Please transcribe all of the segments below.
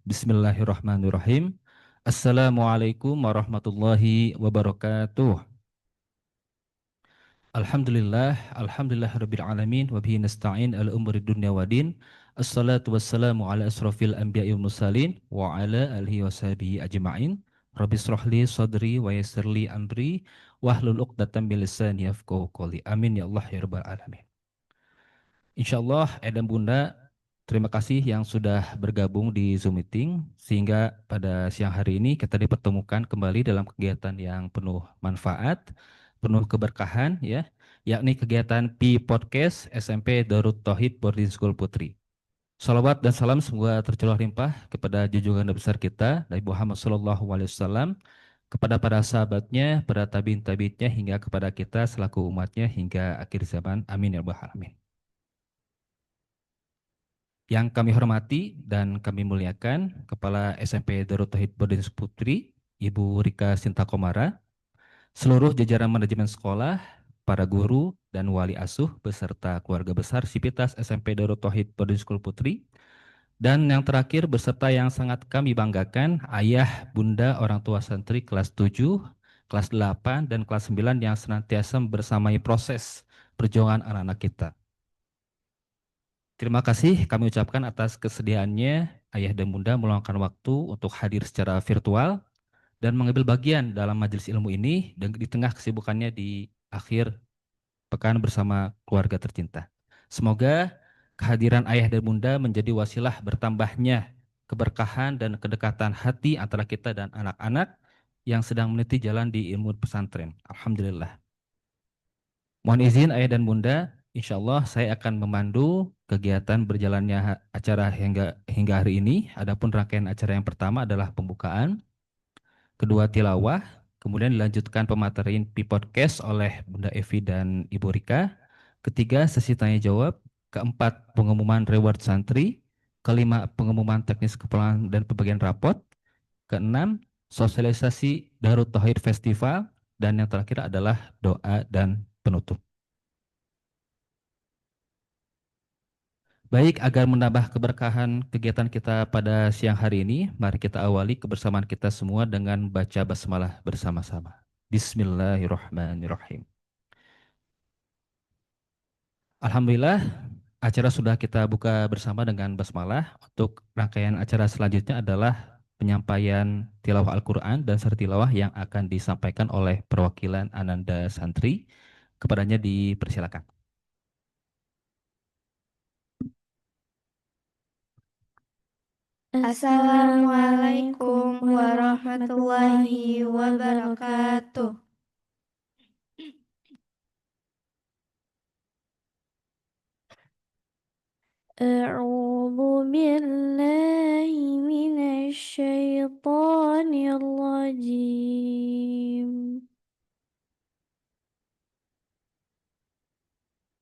Bismillahirrahmanirrahim. Assalamualaikum warahmatullahi wabarakatuh. Alhamdulillah rabbil alamin wa bihi nasta'in ala umuri dunya waddin. Assalatu wassalamu ala asrofil anbiya'i wal mursalin wa ala alihi wa sahbihi ajma'in. Rabbi shrahli sadri wa yassirli amri wahlul 'uqdatam min lisani yafqahu qawli. Amin ya Allah ya rabbal alamin. Insyaallah, Eda Bunda, terima kasih yang sudah bergabung di Zoom meeting sehingga pada siang hari ini kita dipertemukan kembali dalam kegiatan yang penuh manfaat, penuh keberkahan ya, yakni kegiatan Pi Podcast SMP Darut Tauhid Boarding School Putri. Salawat dan salam semoga tercurah limpah kepada junjungan besar kita Nabi Muhammad SAW, kepada para sahabatnya, para tabiin tabiinnya hingga kepada kita selaku umatnya hingga akhir zaman. Amin ya rabbal alamin. Yang kami hormati dan kami muliakan Kepala SMP Darut Tauhid Boarding School Putri, Ibu Rika Sinta Komara, seluruh jajaran manajemen sekolah, para guru dan wali asuh beserta keluarga besar Sivitas SMP Darut Tauhid Boarding School Putri, dan yang terakhir beserta yang sangat kami banggakan, ayah, bunda, orang tua santri kelas 7, kelas 8, dan kelas 9 yang senantiasa bersamai proses perjuangan anak-anak kita. Terima kasih kami ucapkan atas kesediaannya Ayah dan Bunda meluangkan waktu untuk hadir secara virtual dan mengambil bagian dalam majelis ilmu ini dan di tengah kesibukannya di akhir pekan bersama keluarga tercinta. Semoga kehadiran Ayah dan Bunda menjadi wasilah bertambahnya keberkahan dan kedekatan hati antara kita dan anak-anak yang sedang meniti jalan di ilmu pesantren. Alhamdulillah. Mohon izin Ayah dan Bunda, insya Allah saya akan memandu kegiatan berjalannya acara hingga hari ini. Adapun rangkaian acara yang pertama adalah pembukaan, kedua tilawah, kemudian dilanjutkan pematerian P-Podcast oleh Bunda Evi dan Ibu Rika, ketiga sesi tanya jawab, keempat pengumuman reward santri, kelima pengumuman teknis kepulangan dan pembagian rapot, keenam sosialisasi Darut Tauhid Festival, dan yang terakhir adalah doa dan penutup. Baik, agar menambah keberkahan kegiatan kita pada siang hari ini, mari kita awali kebersamaan kita semua dengan baca basmalah bersama-sama. Bismillahirrahmanirrahim. Alhamdulillah, acara sudah kita buka bersama dengan basmalah. Untuk rangkaian acara selanjutnya adalah penyampaian tilawah Al-Quran dan seri tilawah yang akan disampaikan oleh perwakilan Ananda Santri. Kepadanya dipersilakan. Assalamualaikum warahmatullahi wabarakatuh. A'udzu billahi minasy syaithanir rajim.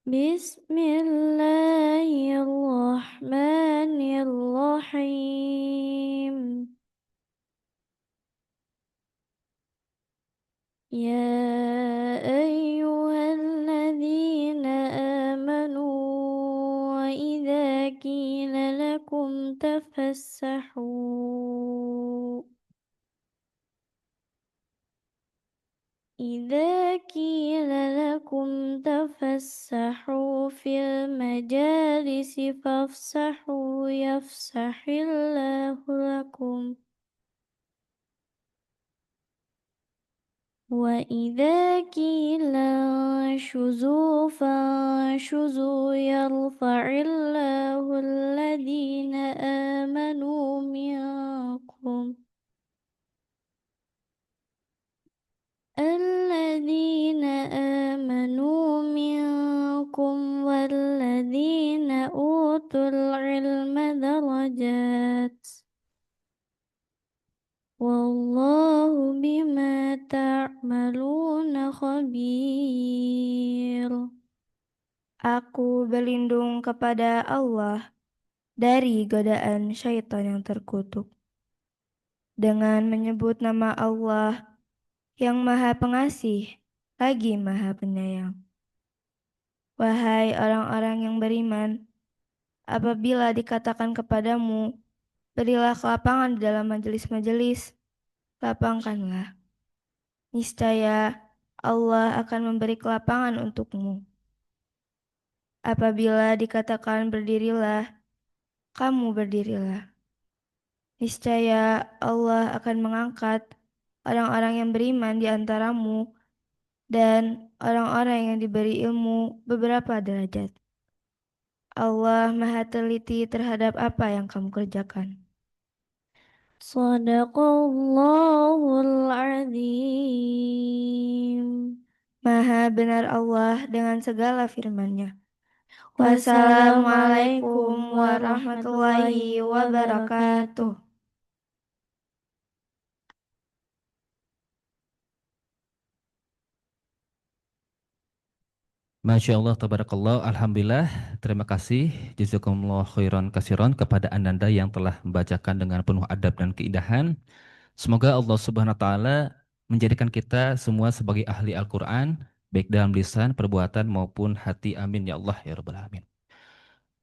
Bismillahirrahmanirrahim. Ya ayyuhalladzina amanu wa idza qila lakum tafassahu إذا قيل لكم تفسحوا في المجالس فافسحوا يفسح الله لكم وإذا قيل انشزوا فانشزوا يرفع الله الذين آمنوا منكم والذين أوتوا العلم درجات والله بما تعملون khabir. Aku berlindung kepada Allah dari godaan syaitan yang terkutuk dengan menyebut nama Allah yang Maha Pengasih lagi Maha Penyayang. Wahai orang-orang yang beriman, apabila dikatakan kepadamu, Berilah kelapangan di dalam majelis-majelis. Lapangkanlah. Niscaya Allah akan memberi kelapangan untukmu. Apabila dikatakan berdirilah, kamu berdirilah. Niscaya Allah akan mengangkat orang-orang yang beriman di antaramu dan orang-orang yang diberi ilmu beberapa derajat. Allah Maha Teliti terhadap apa yang kamu kerjakan. Sadaqallahul azim. Maha benar Allah dengan segala firman-Nya. Wassalamualaikum Wassalamualaikum warahmatullahi wabarakatuh. Masya Allah, tabarakallah, alhamdulillah, terima kasih, jazakumullah khairan kasiron kepada Ananda yang telah membacakan dengan penuh adab dan keindahan. Semoga Allah Subhanahu wa taala menjadikan kita semua sebagai ahli Al-Qur'an, baik dalam lisan, perbuatan maupun hati. Amin ya Allah ya rabbal alamin.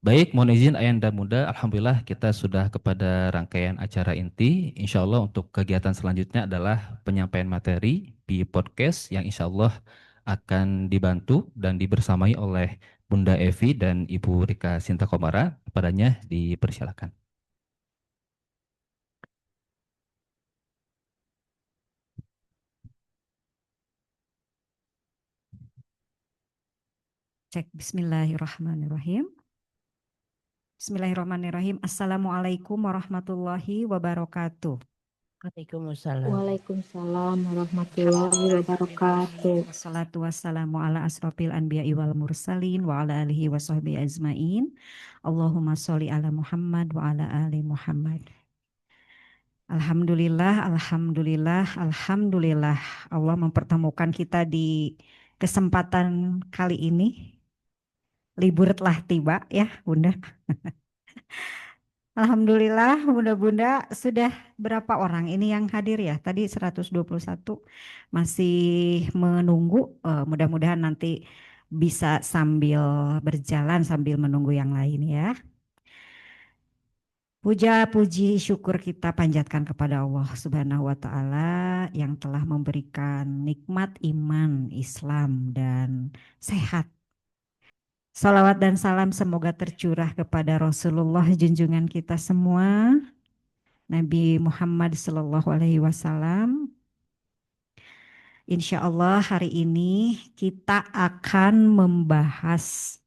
Baik, mohon izin Ayah dan Bunda, alhamdulillah kita sudah kepada rangkaian acara inti. Insya Allah untuk kegiatan selanjutnya adalah penyampaian materi di podcast yang insya Allah akan dibantu dan dibersamai oleh Bunda Evi dan Ibu Rika Sinta Komara. Kepadanya dipersilakan. Cek bismillahirrahmanirrahim. Bismillahirrahmanirrahim. Assalamualaikum warahmatullahi wabarakatuh. Waalaikumsalam. Waalaikumsalam warahmatullahi wabarakatuh. Wassalatu wassalamu ala asrofil anbiya'i wal mursalin wa ala alihi wa sahbihi ajmain. Allahumma sholli ala Muhammad wa ala ali Muhammad. Alhamdulillah, alhamdulillah, alhamdulillah. Allah mempertemukan kita di kesempatan kali ini. Libur telah tiba ya Bunda. Alhamdulillah bunda-bunda sudah berapa orang ini yang hadir ya? Tadi 121 masih menunggu, mudah-mudahan nanti bisa sambil berjalan sambil menunggu yang lain ya. Puja puji syukur kita panjatkan kepada Allah Subhanahu wa taala yang telah memberikan nikmat iman, Islam dan sehat. Salawat dan salam semoga tercurah kepada Rasulullah junjungan kita semua, Nabi Muhammad Sallallahu Alaihi Wasallam. Insya Allah hari ini kita akan membahas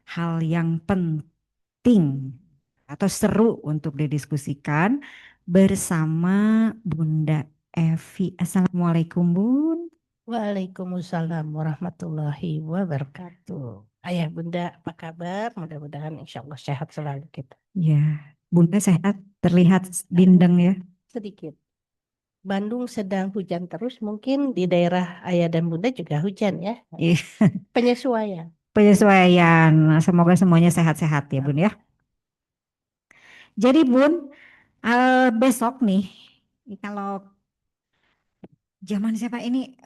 hal yang penting atau seru untuk didiskusikan bersama Bunda Evi. Assalamualaikum Bun. Waalaikumsalam warahmatullahi wabarakatuh. Ayah Bunda apa kabar? Mudah-mudahan insya Allah sehat selalu kita. Ya, Bunda sehat, terlihat bindeng ya. Sedikit. Bandung sedang hujan terus, mungkin di daerah Ayah dan Bunda juga hujan ya. Iya. Penyesuaian. Penyesuaian, semoga semuanya sehat-sehat ya Bun ya. Jadi Bun, besok nih, kalau zaman siapa ini,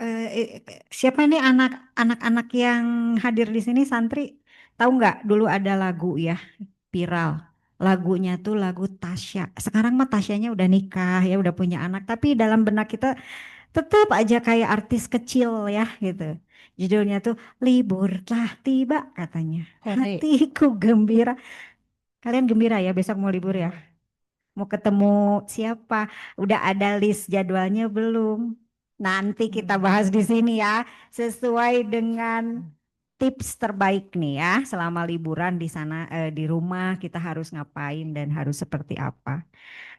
siapa ini anak-anak yang hadir di sini santri, tahu nggak dulu ada lagu ya viral, lagunya tuh lagu Tasya. Sekarang mah Tasyanya udah nikah ya, udah punya anak, tapi dalam benak kita tetap aja kayak artis kecil ya gitu. Judulnya tuh libur telah tiba katanya, hatiku gembira. Kalian gembira ya besok mau libur ya? Mau ketemu siapa? Udah ada list jadwalnya belum? Nanti kita bahas di sini ya, sesuai dengan tips terbaik nih ya selama liburan di sana, di rumah kita harus ngapain dan harus seperti apa.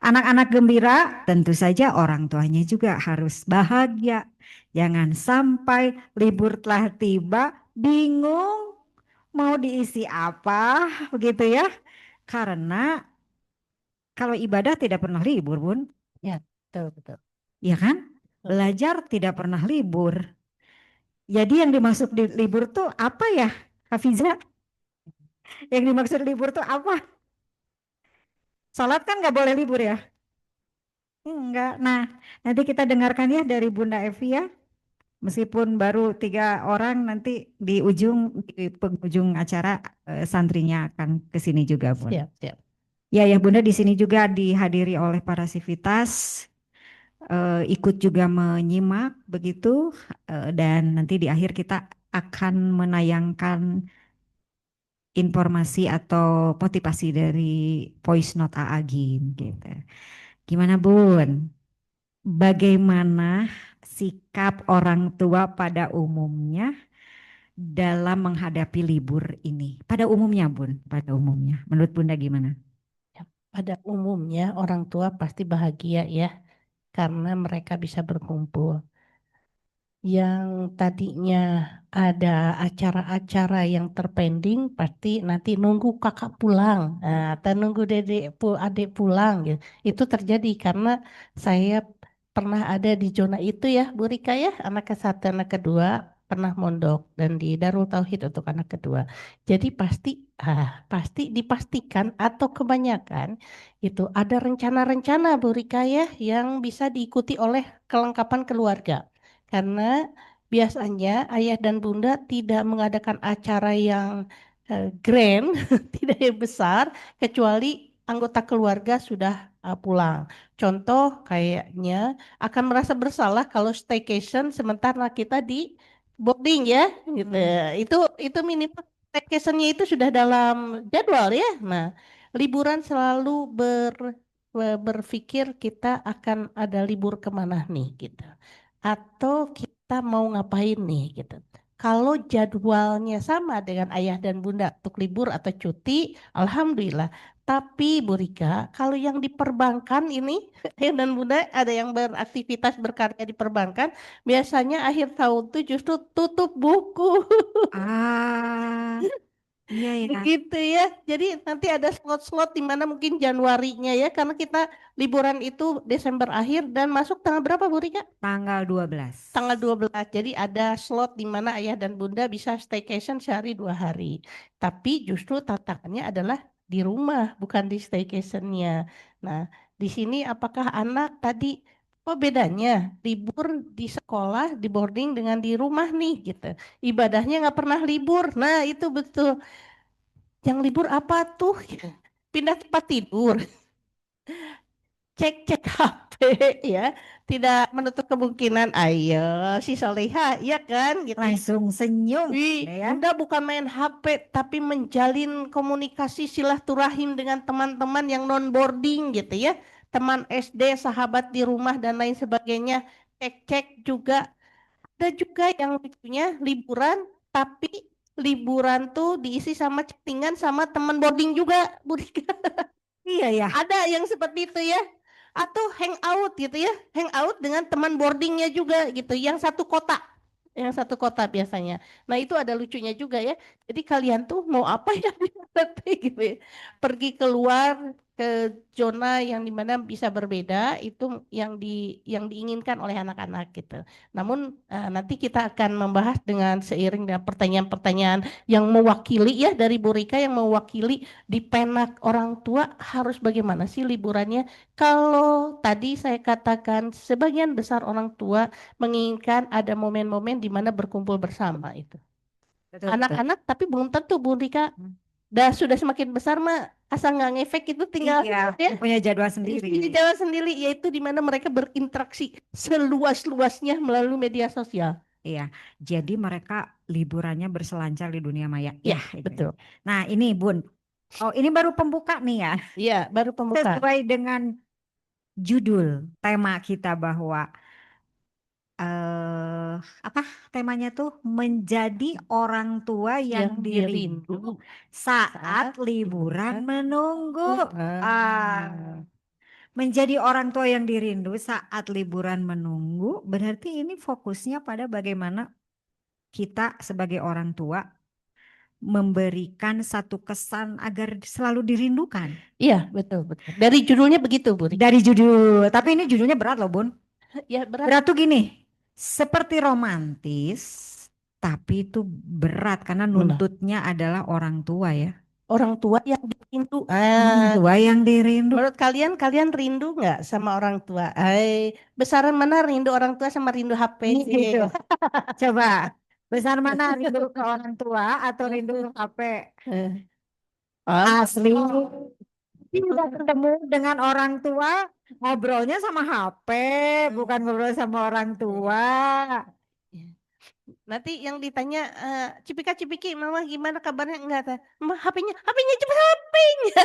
Anak-anak gembira, tentu saja orang tuanya juga harus bahagia. Jangan sampai libur telah tiba, bingung mau diisi apa begitu ya. Karena kalau ibadah tidak pernah libur, Bun. Ya, betul. Ya kan? Belajar tidak pernah libur. Jadi yang dimaksud libur tuh apa ya, Hafiza? Yang dimaksud libur tuh apa? Salat kan nggak boleh libur ya? Enggak. Nah, nanti kita dengarkan ya dari Bunda Evi ya. Meskipun baru 3 orang, nanti di penghujung acara santrinya akan ke sini juga, Bun. Siap. Ya, ya Bunda di sini juga dihadiri oleh para sivitas, ikut juga menyimak begitu, dan nanti di akhir kita akan menayangkan informasi atau motivasi dari voice note Agim gitu. Gimana Bun? Bagaimana sikap orang tua pada umumnya dalam menghadapi libur ini? Pada umumnya Bun, pada umumnya. Menurut Bunda gimana? Ya, pada umumnya orang tua pasti bahagia ya, karena mereka bisa berkumpul. Yang tadinya ada acara-acara yang terpending, pasti nanti nunggu kakak pulang, atau nunggu adik pulang gitu. Itu terjadi karena saya pernah ada di zona itu ya, Bu Rika ya, anak ke satu, anak kedua pernah mondok dan di Darul Tauhid untuk anak kedua. Jadi pasti dipastikan atau kebanyakan itu ada rencana-rencana Bu Rika ya yang bisa diikuti oleh kelengkapan keluarga. Karena biasanya ayah dan bunda tidak mengadakan acara yang grand, tidak yang besar, kecuali anggota keluarga sudah pulang. Contoh kayaknya akan merasa bersalah kalau staycation sementara kita di boarding ya, gitu. Itu minimal staycationnya itu sudah dalam jadwal ya. Nah, liburan selalu berpikir kita akan ada libur kemana nih gitu atau kita mau ngapain nih gitu. Kalau jadwalnya sama dengan ayah dan bunda untuk libur atau cuti, alhamdulillah. Tapi Bu Rika, kalau yang di perbankan ini, ayah dan bunda ada yang beraktivitas berkarya di perbankan, biasanya akhir tahun tuh justru tutup buku. Ah, iya ya. Begitu ya. Jadi nanti ada slot-slot di mana mungkin Januarinya ya, karena kita liburan itu Desember akhir dan masuk tanggal berapa Bu Rika? Tanggal 12. Tanggal 12. Jadi ada slot di mana ayah dan bunda bisa staycation sehari 2 hari. Tapi justru tantangannya adalah di rumah, bukan di staycationnya. Nah, di sini apakah anak tadi, apa bedanya libur di sekolah, di boarding dengan di rumah nih gitu. Ibadahnya nggak pernah libur. Nah, itu betul. Yang libur apa tuh? Pindah tempat tidur, cek-cek HP ya. Tidak menutup kemungkinan, ayo si Soleha, ya kan gitu. Langsung senyum. Wih, Ya. Bunda bukan main HP tapi menjalin komunikasi silaturahim dengan teman-teman yang non boarding gitu ya. Teman SD, sahabat di rumah dan lain sebagainya. Cek-cek juga. Ada juga yang lucunya liburan tapi liburan tuh diisi sama chattingan sama teman boarding juga, Bu Rika. Iya ya. Ada yang seperti itu ya. Atau hangout gitu ya. Hangout dengan teman boardingnya juga gitu. Yang satu kota. Yang satu kota biasanya. Nah itu ada lucunya juga ya. Jadi kalian tuh mau apa ya gitu ya. Pergi keluar ke zona yang dimana bisa berbeda itu yang diinginkan oleh anak-anak gitu. Namun nanti kita akan membahas dengan seiring dengan pertanyaan-pertanyaan yang mewakili ya dari Bu Rika yang mewakili di penak orang tua harus bagaimana sih liburannya? Kalau tadi saya katakan sebagian besar orang tua menginginkan ada momen-momen di mana berkumpul bersama itu. Betul, betul. Anak-anak tapi belum tentu Bu Rika. Sudah semakin besar mah asal nggak ngefek itu tinggal Iya, ya. punya jadwal sendiri. Punya jadwal sendiri yaitu di mana mereka berinteraksi seluas-luasnya melalui media sosial. Iya, jadi mereka liburannya berselancar di dunia maya. Ya, Itu. betul. Nah, ini Bun. Oh, ini baru pembuka nih ya. Iya, baru pembuka. Sesuai dengan judul tema kita bahwa apa temanya tuh menjadi orang tua yang dirindu saat liburan menunggu. Menjadi orang tua yang dirindu saat liburan menunggu, berarti ini fokusnya pada bagaimana kita sebagai orang tua memberikan satu kesan agar selalu dirindukan. Iya, betul, betul. Dari judulnya begitu, Bu Rika. Dari judul, tapi ini judulnya berat loh, Bun. Ya, berat. Berat tuh gini, seperti romantis, tapi itu berat karena nuntutnya adalah orang tua ya. Orang tua yang dirindu. Tua yang dirindu. Menurut kalian rindu nggak sama orang tua? Besaran mana rindu orang tua sama rindu HP? Gitu. Coba, besar mana rindu ke orang tua atau rindu ke HP? Oh, Asli. Tidak ketemu dengan orang tua, ngobrolnya sama HP, bukan ngobrol sama orang tua. Ya. Nanti yang ditanya Cipika Cipiki, mama gimana kabarnya? Enggak, mama HP-nya cuma HP-nya.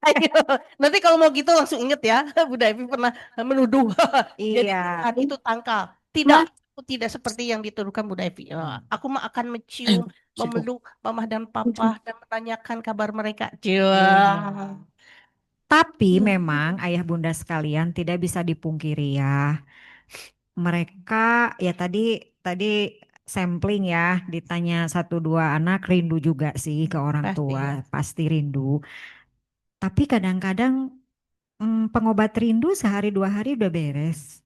Ayo, nanti kalau mau gitu langsung inget ya, Bunda Evi pernah menuduh. Jadi Iya. itu tangkal. Tidak, aku tidak seperti yang dituduhkan Bunda Evi. Aku mah akan mencium, memeluk mama dan papa dan menanyakan kabar mereka. Iya. Tapi memang ayah bunda sekalian tidak bisa dipungkiri ya. Mereka ya tadi sampling ya, ditanya satu dua anak rindu juga sih ke orang Pasti tua, ya. pasti rindu. Tapi kadang-kadang pengobat rindu sehari dua hari udah beres.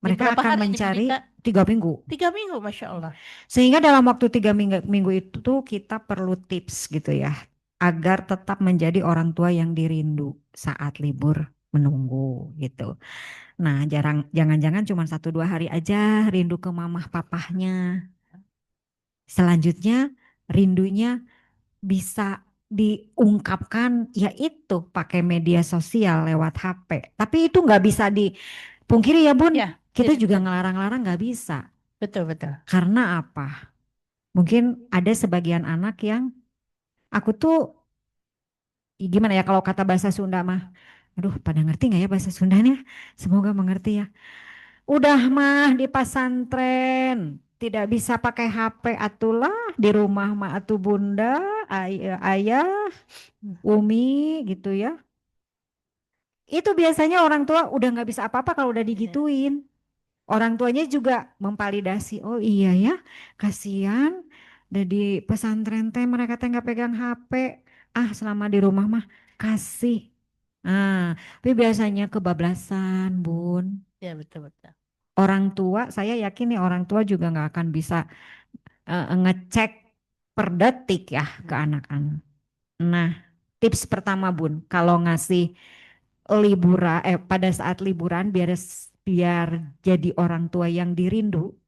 Di Mereka berapa akan hari mencari Bundika? 3 minggu. 3 minggu, Masya Allah. Sehingga dalam waktu 3 minggu itu tuh kita perlu tips gitu ya, agar tetap menjadi orang tua yang dirindu saat libur menunggu gitu. Nah, jangan-jangan cuma satu dua hari aja rindu ke mamah papahnya. Selanjutnya rindunya bisa diungkapkan yaitu pakai media sosial lewat HP. Tapi itu nggak bisa dipungkiri ya Bun. Ya, Kita jadi juga ngelarang-larang nggak bisa. betul. Karena apa? Mungkin ada sebagian anak yang aku tuh gimana ya kalau kata bahasa Sunda mah. Aduh, pada ngerti nggak ya bahasa Sundanya? Semoga mengerti ya. Udah mah di pesantren tidak bisa pakai HP atulah di rumah mah atu bunda, ayah, umi gitu ya. Itu biasanya orang tua udah nggak bisa apa-apa kalau udah digituin. Orang tuanya juga memvalidasi, oh iya ya, kasihan. Udah di pesantren teh mereka teh nggak pegang HP. Ah selama di rumah mah kasih. Nah, tapi biasanya kebablasan, Bun. Ya, betul. Orang tua, saya yakin nih orang tua juga nggak akan bisa ngecek per detik ya ke anak-anak. Nah, tips pertama Bun, kalau ngasih liburan pada saat liburan biar jadi orang tua yang dirindu,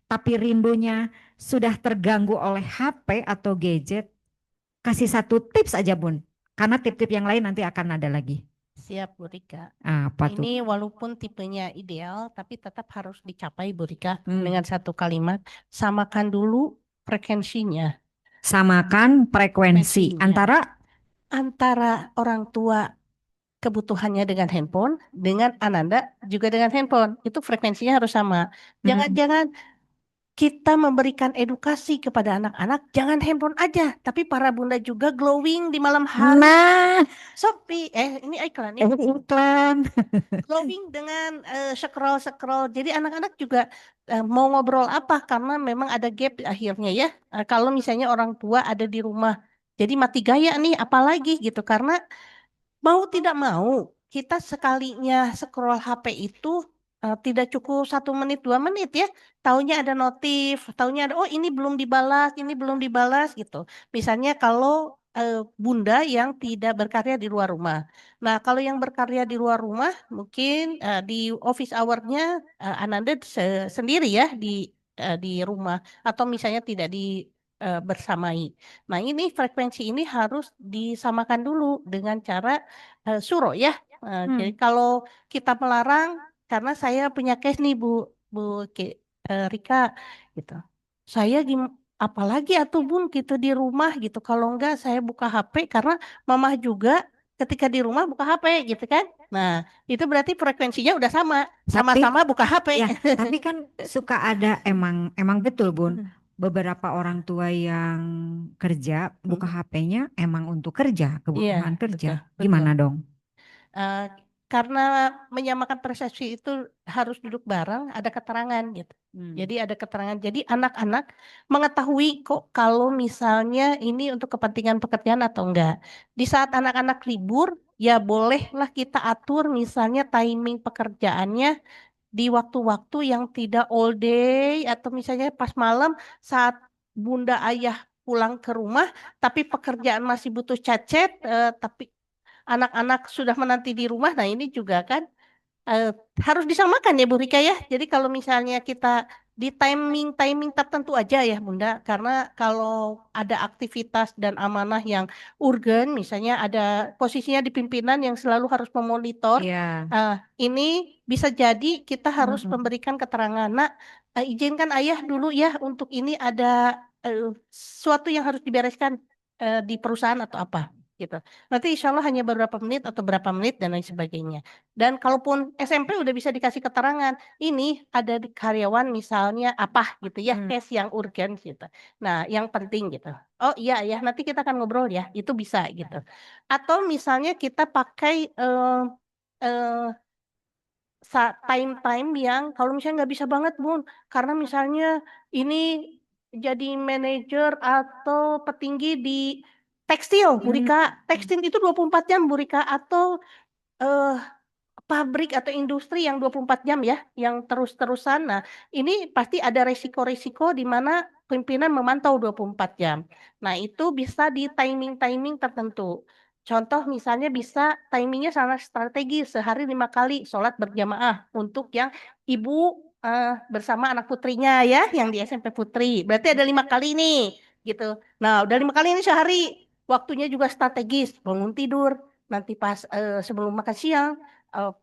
tapi rindunya sudah terganggu oleh HP atau gadget, kasih satu tips aja Bun. Karena tip-tip yang lain nanti akan ada lagi. Siap, Bu Rika. Apa tuh? Ini walaupun tipenya ideal, tapi tetap harus dicapai, Bu Rika, dengan satu kalimat. Samakan dulu frekuensinya. Samakan frekuensi antara orang tua kebutuhannya dengan handphone, dengan Ananda juga dengan handphone. Itu frekuensinya harus sama. Jangan-jangan kita memberikan edukasi kepada anak-anak, jangan handphone aja, tapi para bunda juga glowing di malam hari. Nah, Shopee, ini iklan nih. iklan. Glowing dengan scroll. Jadi anak-anak juga mau ngobrol apa karena memang ada gap akhirnya ya. Kalau misalnya orang tua ada di rumah, jadi mati gaya nih, apalagi gitu karena mau tidak mau, kita sekalinya scroll HP itu tidak cukup 1 menit 2 menit ya. Taunya ada notif, taunya ada oh ini belum dibalas gitu. Misalnya kalau bunda yang tidak berkarya di luar rumah. Nah kalau yang berkarya di luar rumah mungkin di office hour-nya Ananda sendiri ya di rumah atau misalnya tidak bersamai. Nah, ini frekuensi ini harus disamakan dulu dengan cara suruh ya. Jadi kalau kita melarang, karena saya punya case nih Rika, gitu. Saya apalagi atuh Bun gitu di rumah gitu. Kalau enggak saya buka HP karena mama juga ketika di rumah buka HP gitu kan. Nah, itu berarti frekuensinya udah sama-sama buka HP. Ya, tapi kan suka ada emang betul Bun. Beberapa orang tua yang kerja buka HP-nya emang untuk kerja, kebutuhan kerja. Betul. Gimana dong? Karena menyamakan persepsi itu harus duduk bareng, ada keterangan gitu. Jadi ada keterangan. Jadi anak-anak mengetahui kok kalau misalnya ini untuk kepentingan pekerjaan atau enggak. Di saat anak-anak libur, ya bolehlah kita atur misalnya timing pekerjaannya di waktu-waktu yang tidak all day atau misalnya pas malam saat bunda ayah pulang ke rumah, tapi pekerjaan masih butuh chat-chat, tapi anak-anak sudah menanti di rumah. Nah ini juga kan harus disamakan ya Bu Rika ya. Jadi kalau misalnya kita di timing tertentu aja ya Bunda, karena kalau ada aktivitas dan amanah yang urgen, misalnya ada posisinya di pimpinan yang selalu harus memonitor, Iya. ini bisa jadi kita harus Mm-mm. memberikan keterangan. Nak, izinkan ayah dulu ya untuk ini ada sesuatu yang harus dibereskan di perusahaan atau apa gitu. Nanti insya Allah hanya beberapa menit atau berapa menit dan lain sebagainya. Dan kalaupun SMP udah bisa dikasih keterangan, ini ada di karyawan misalnya apa gitu ya, case yang urgent gitu. Nah, yang penting gitu. Oh iya ya, nanti kita akan ngobrol ya, itu bisa gitu. Atau misalnya kita pakai eh, time-time yang kalau misalnya nggak bisa banget Bun, karena misalnya ini jadi manajer atau petinggi di tekstil, Bu Rika. Tekstil itu 24 jam, Bu Rika, atau eh, pabrik atau industri yang 24 jam ya, yang terus-terusan. Nah, ini pasti ada resiko-resiko di mana pimpinan memantau 24 jam. Nah, itu bisa di timing-timing tertentu. Contoh misalnya bisa timingnya sangat strategis, sehari 5 kali sholat berjamaah untuk yang ibu bersama anak putrinya ya, yang di SMP Putri. Berarti ada 5 kali nih, gitu. Nah, udah 5 kali ini sehari. Waktunya juga strategis, bangun tidur, nanti pas sebelum makan siang,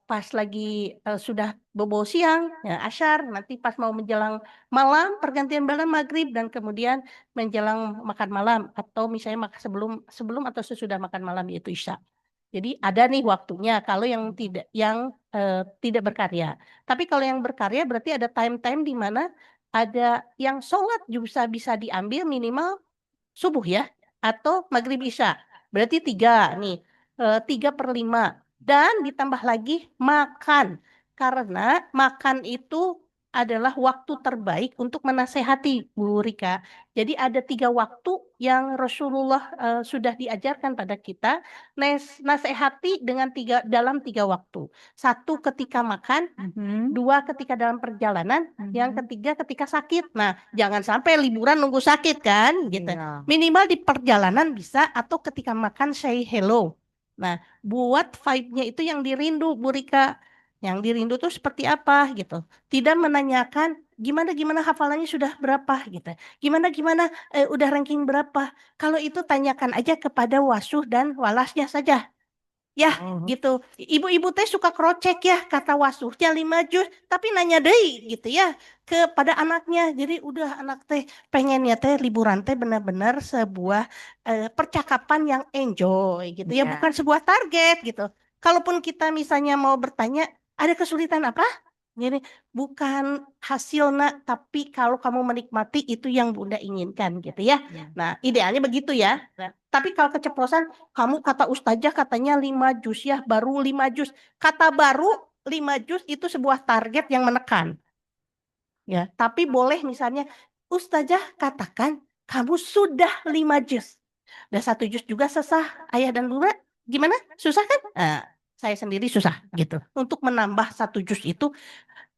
pas lagi sudah bobo siang, ya asyar, nanti pas mau menjelang malam, pergantian malam maghrib, dan kemudian menjelang makan malam, atau misalnya sebelum sebelum atau sesudah makan malam yaitu isya. Jadi ada nih waktunya kalau yang tidak berkarya. Tapi kalau yang berkarya berarti ada time-time di mana ada yang sholat juga bisa diambil minimal subuh ya, atau maghrib isya. Berarti 3 nih, 3/5. Dan ditambah lagi makan. Karena makan itu adalah waktu terbaik untuk menasehati, Bu Rika. Jadi ada 3 waktu yang Rasulullah sudah diajarkan pada kita, nasehati dalam 3 waktu. 1 ketika makan, 2 ketika dalam perjalanan, yang ketiga ketika sakit. Nah, jangan sampai liburan nunggu sakit kan, gitu. Iya. Minimal di perjalanan bisa atau ketika makan say hello. Nah, buat vibe-nya itu yang dirindu, Bu Rika. Yang dirindu tuh seperti apa gitu. Tidak menanyakan gimana hafalannya sudah berapa gitu. Gimana udah ranking berapa. Kalau itu tanyakan aja kepada wasuh dan walasnya saja. Ya, gitu. Ibu-ibu teh suka crocek ya, kata wasuhnya 5 juz, tapi nanya deui gitu ya kepada anaknya. Jadi udah anak teh pengennya teh liburan teh benar-benar sebuah percakapan yang enjoy gitu ya, Iya. bukan sebuah target gitu. Kalaupun kita misalnya mau bertanya, ada kesulitan apa? Jadi bukan hasilnya, tapi kalau kamu menikmati itu yang Bunda inginkan gitu ya. Nah, idealnya begitu ya. Nah, tapi kalau keceplosan, kamu kata ustazah katanya 5 juz ya, baru 5 juz. Kata baru 5 juz itu sebuah target yang menekan. Ya, tapi boleh misalnya ustazah katakan kamu sudah 5 juz. Udah 1 juz juga sesah. Ayah dan Bunda gimana? Susah kan? Nah, saya sendiri susah gitu. Untuk menambah 1 juz itu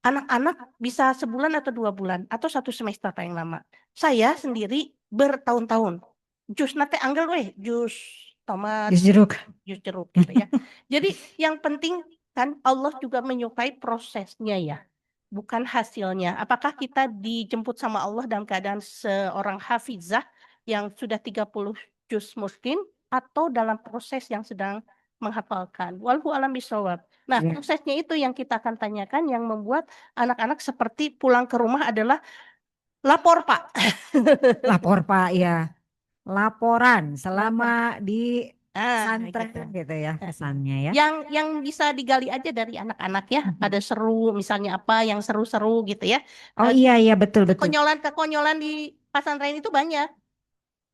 anak-anak bisa sebulan atau 2 bulan atau 1 semester paling lama. Saya sendiri bertahun-tahun. Jus nate anggal jus tomat, Jus jeruk. jus jeruk gitu ya. Jadi yang penting kan Allah juga menyukai prosesnya ya, bukan hasilnya. Apakah kita dijemput sama Allah dalam keadaan seorang hafizah yang sudah 30 juz muslim atau dalam proses yang sedang menghafalkan. Walhu alam bisawab. Nah, Ya. prosesnya itu yang kita akan tanyakan yang membuat anak-anak seperti pulang ke rumah adalah lapor, Pak. Lapor Pak ya. Laporan selama di santren Gitu. gitu ya pesannya ya. Yang bisa digali aja dari anak-anak ya. Ada seru misalnya apa yang seru-seru gitu ya. Oh iya betul. Kekonyolan di pesantren itu banyak.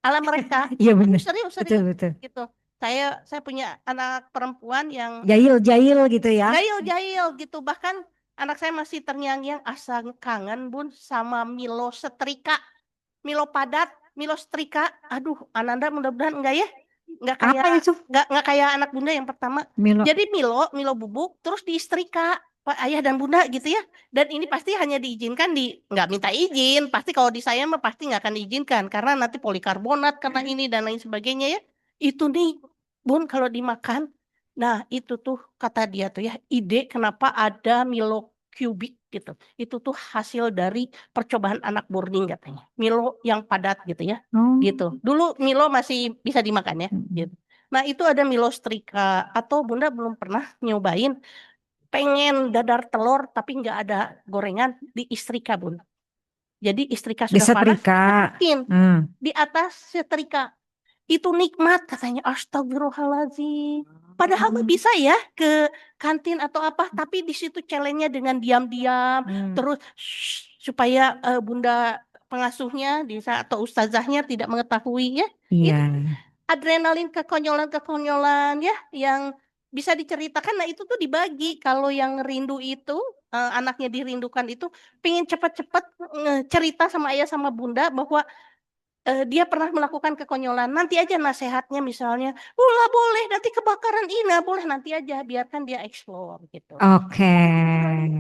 Ala mereka. Iya benar. Serius Betul. gitu. Saya punya anak perempuan yang Jahil gitu ya. jahil gitu. Bahkan anak saya masih terngiang-ngiang asa kangen Bun sama Milo setrika. Milo padat, Milo setrika. Aduh, Ananda mudah-mudahan enggak ya. Apa itu? Enggak kayak anak Bunda yang pertama. Milo. Jadi Milo bubuk terus diistrika Pak ayah dan Bunda gitu ya. Dan ini pasti hanya diizinkan nggak minta izin. Pasti kalau di saya mah pasti nggak akan diizinkan karena nanti polikarbonat karena ini dan lain sebagainya ya. Itu nih Bun kalau dimakan. Nah, itu tuh kata dia tuh ya, ide kenapa ada Milo kubik gitu. Itu tuh hasil dari percobaan anak boarding katanya. Milo yang padat gitu ya. Oh. Gitu. Dulu Milo masih bisa dimakan ya. Gitu. Nah itu ada Milo setrika. Atau Bunda belum pernah nyobain pengen dadar telur tapi nggak ada gorengan di istrika Bun. Jadi istrika sudah panas, Disetrika. dimasukin di atas setrika. Itu nikmat katanya. Astagfirullahaladzim. Padahal mah bisa ya ke kantin atau apa, tapi di situ challenge-nya dengan diam-diam, terus supaya Bunda pengasuhnya atau ustazahnya tidak mengetahui ya. Iya. Itu adrenalin kekonyolan-kekonyolan ya yang bisa diceritakan. Nah itu tuh dibagi. Kalau yang rindu itu anaknya dirindukan itu pengen cepat-cepat cerita sama ayah sama bunda bahwa dia pernah melakukan kekonyolan. Nanti aja nasehatnya misalnya, nggak boleh nanti kebakaran ini, nggak boleh nanti aja biarkan dia explore gitu. Oke.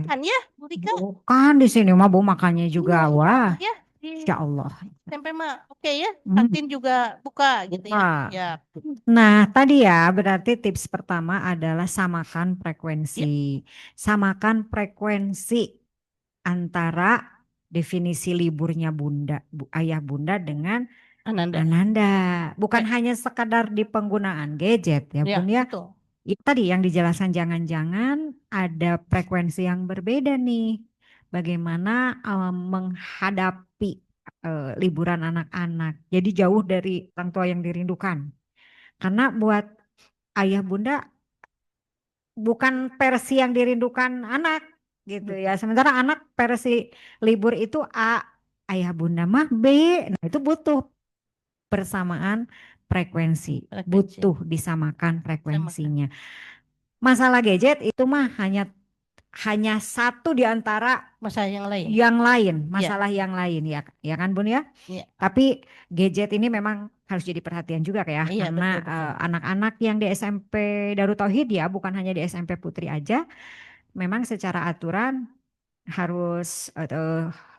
Kan ya, Bu Rika? Bukan di sini mah Bu makannya juga. Wah, Ya, di Insya Allah. SMP mah oke ya, kantin juga buka gitu ya. Wah. Ya. Nah, tadi ya berarti tips pertama adalah samakan frekuensi. Samakan frekuensi antara definisi liburnya ayah bunda dengan Ananda. Ananda. Bukan hanya sekadar di penggunaan gadget ya Ya, Bun ya. betul. Itu tadi yang dijelaskan jangan-jangan ada frekuensi yang berbeda nih. Bagaimana menghadapi liburan anak-anak. Jadi jauh dari orang tua yang dirindukan. Karena buat ayah bunda bukan versi yang dirindukan anak gitu ya. Sementara anak versi libur itu A, ayah bunda mah B. Nah itu butuh persamaan frekuensi. Butuh disamakan frekuensinya. Masalah gadget itu mah hanya satu di antara masalah yang lain. Masalah yang lain ya kan Bun ya. Ya. Tapi gadget ini memang harus jadi perhatian juga ya, Iya, karena betul. anak-anak yang di SMP Darut Tauhid ya, bukan hanya di SMP Putri aja, memang secara aturan harus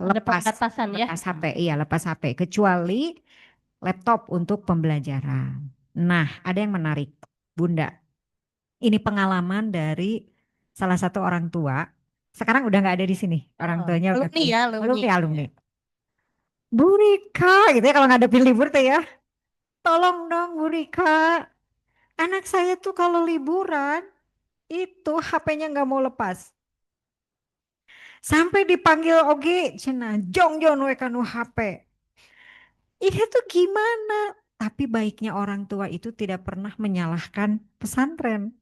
lepas HP, iya lepas HP, kecuali laptop untuk pembelajaran. Nah, ada yang menarik, Bunda. Ini pengalaman dari salah satu orang tua. Sekarang udah nggak ada di sini, orang tuanya udah alumni. Bu Rika, gitu ya kalau ngadepin libur tuh ya. Tolong dong Bu Rika, anak saya tuh kalau liburan itu HP-nya nggak mau lepas. Sampai dipanggil Oge, cina jong we kanu HP. Ini tuh gimana? Tapi baiknya orang tua itu tidak pernah menyalahkan pesantren.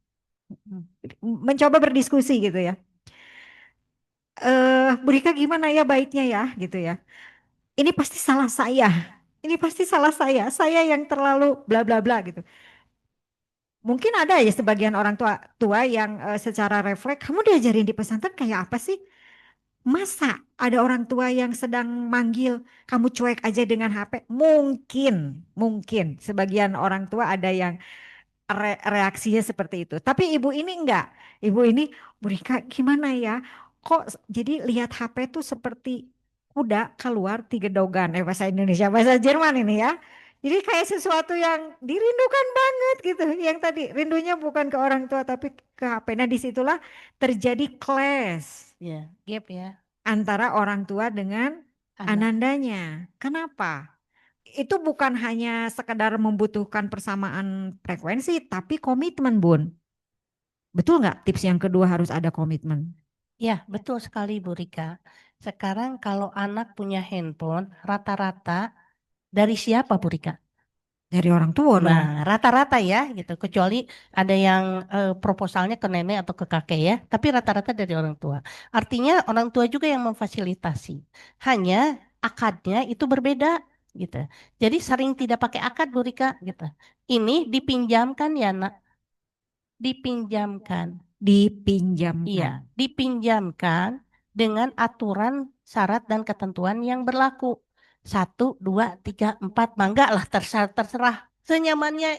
Mencoba berdiskusi gitu ya. Bu Rika gimana ya baiknya ya gitu ya. Ini pasti salah saya. Ini pasti salah saya. Saya yang terlalu bla bla bla gitu. Mungkin ada ya sebagian orang tua yang secara refleks, kamu diajarin di pesantren kayak apa sih? Masa ada orang tua yang sedang manggil, kamu cuek aja dengan HP? Mungkin sebagian orang tua ada yang reaksinya seperti itu. Tapi ibu ini enggak. Ibu ini, Bu Rika gimana ya? Kok jadi lihat HP tuh seperti kuda keluar tiga dogan. Bahasa Indonesia, bahasa Jerman ini ya. Jadi kayak sesuatu yang dirindukan banget gitu. Yang tadi rindunya bukan ke orang tua tapi ke HP. Nah disitulah terjadi clash. Ya, gap ya. Antara orang tua dengan anandanya. Kenapa? Itu bukan hanya sekedar membutuhkan persamaan frekuensi, tapi komitmen Bun. Betul nggak tips yang kedua harus ada komitmen? Ya, betul sekali Bu Rika. Sekarang kalau anak punya handphone, rata-rata dari siapa Bu Rika? Dari orang tua dong. Nah, rata-rata ya gitu. Kecuali ada yang proposalnya ke nenek atau ke kakek ya. Tapi rata-rata dari orang tua. Artinya orang tua juga yang memfasilitasi. Hanya akadnya itu berbeda gitu. Jadi sering tidak pakai akad Bu Rika gitu. Ini dipinjamkan ya nak. Dipinjamkan. Iya, dipinjamkan dengan aturan, syarat dan ketentuan yang berlaku. 1, 2, 3, 4, mangga lah terserah senyamannya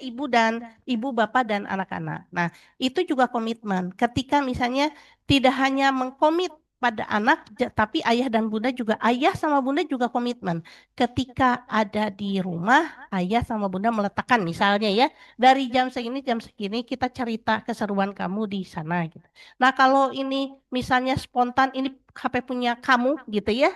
ibu bapak dan anak-anak. Nah, itu juga komitmen. Ketika misalnya tidak hanya mengkomit pada anak, tapi ayah dan bunda juga, ayah sama bunda juga komitmen. Ketika ada di rumah, ayah sama bunda meletakkan misalnya ya, dari jam segini kita cerita keseruan kamu di sana gitu. Nah kalau ini misalnya spontan, ini HP punya kamu gitu ya.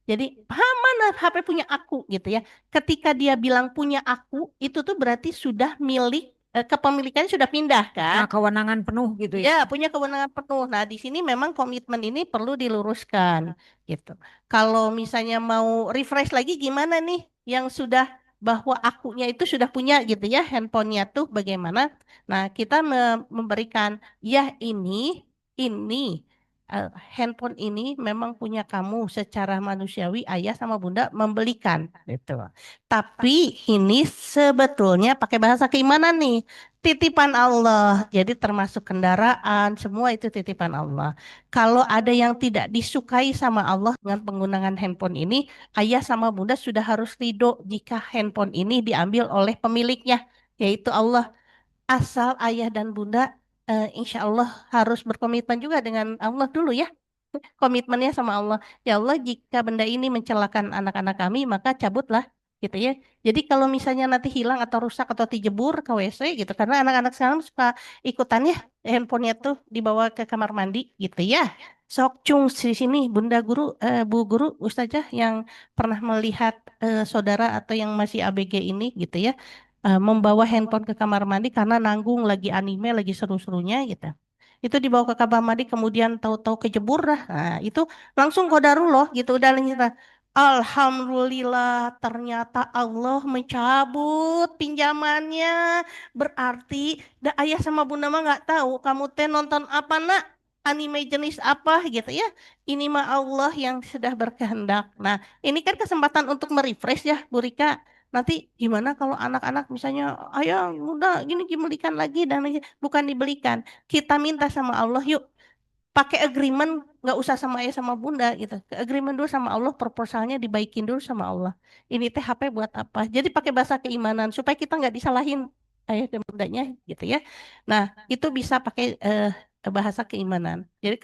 Jadi, mana HP punya aku gitu ya. Ketika dia bilang punya aku, itu tuh berarti sudah milik, kepemilikannya sudah pindah kan? Nah, kewenangan penuh gitu ya. Ya, punya kewenangan penuh. Nah, di sini memang komitmen ini perlu diluruskan, gitu. Kalau misalnya mau refresh lagi gimana nih, yang sudah bahwa akunya itu sudah punya gitu ya, handphonenya tuh bagaimana? Nah, kita memberikan, ya ini eh, handphone ini memang punya kamu secara manusiawi, ayah sama bunda membelikan, gitu. Tapi ini sebetulnya pakai bahasa keimanan nih. Titipan Allah, jadi termasuk kendaraan, semua itu titipan Allah. Kalau ada yang tidak disukai sama Allah dengan penggunaan handphone ini, ayah sama bunda sudah harus ridho jika handphone ini diambil oleh pemiliknya, yaitu Allah. Asal ayah dan bunda, insya Allah harus berkomitmen juga dengan Allah dulu ya, komitmennya sama Allah. Ya Allah, jika benda ini mencelakakan anak-anak kami, maka cabutlah gitu ya. Jadi kalau misalnya nanti hilang atau rusak atau dijebur ke WC gitu, karena anak-anak sekarang suka ikutan ya, handphonenya tuh dibawa ke kamar mandi gitu ya. Sok cung di sini Bunda Guru, Bu Guru, Ustazah yang pernah melihat saudara atau yang masih ABG ini gitu ya, membawa handphone ke kamar mandi karena nanggung lagi anime, lagi seru-serunya gitu. Itu dibawa ke kamar mandi kemudian tahu-tahu kejebur dah. Nah, itu langsung qadarullah gitu udah lanjut. Alhamdulillah ternyata Allah mencabut pinjamannya. Berarti ayah sama bunda mah nggak tahu kamu teh nonton apa nak, anime jenis apa gitu ya. Ini mah Allah yang sudah berkehendak. Nah, ini kan kesempatan untuk merefresh ya Bu Rika. Nanti gimana kalau anak-anak misalnya ayah udah gini dibelikan lagi dan lagi, bukan dibelikan, kita minta sama Allah yuk pakai agreement, nggak usah sama ayah sama bunda gitu, ke agreement dulu sama Allah, proposalnya dibaikin dulu sama Allah, ini teh HP buat apa, jadi pakai bahasa keimanan supaya kita nggak disalahin ayah dan bundanya gitu ya. Nah itu bisa pakai bahasa keimanan, jadi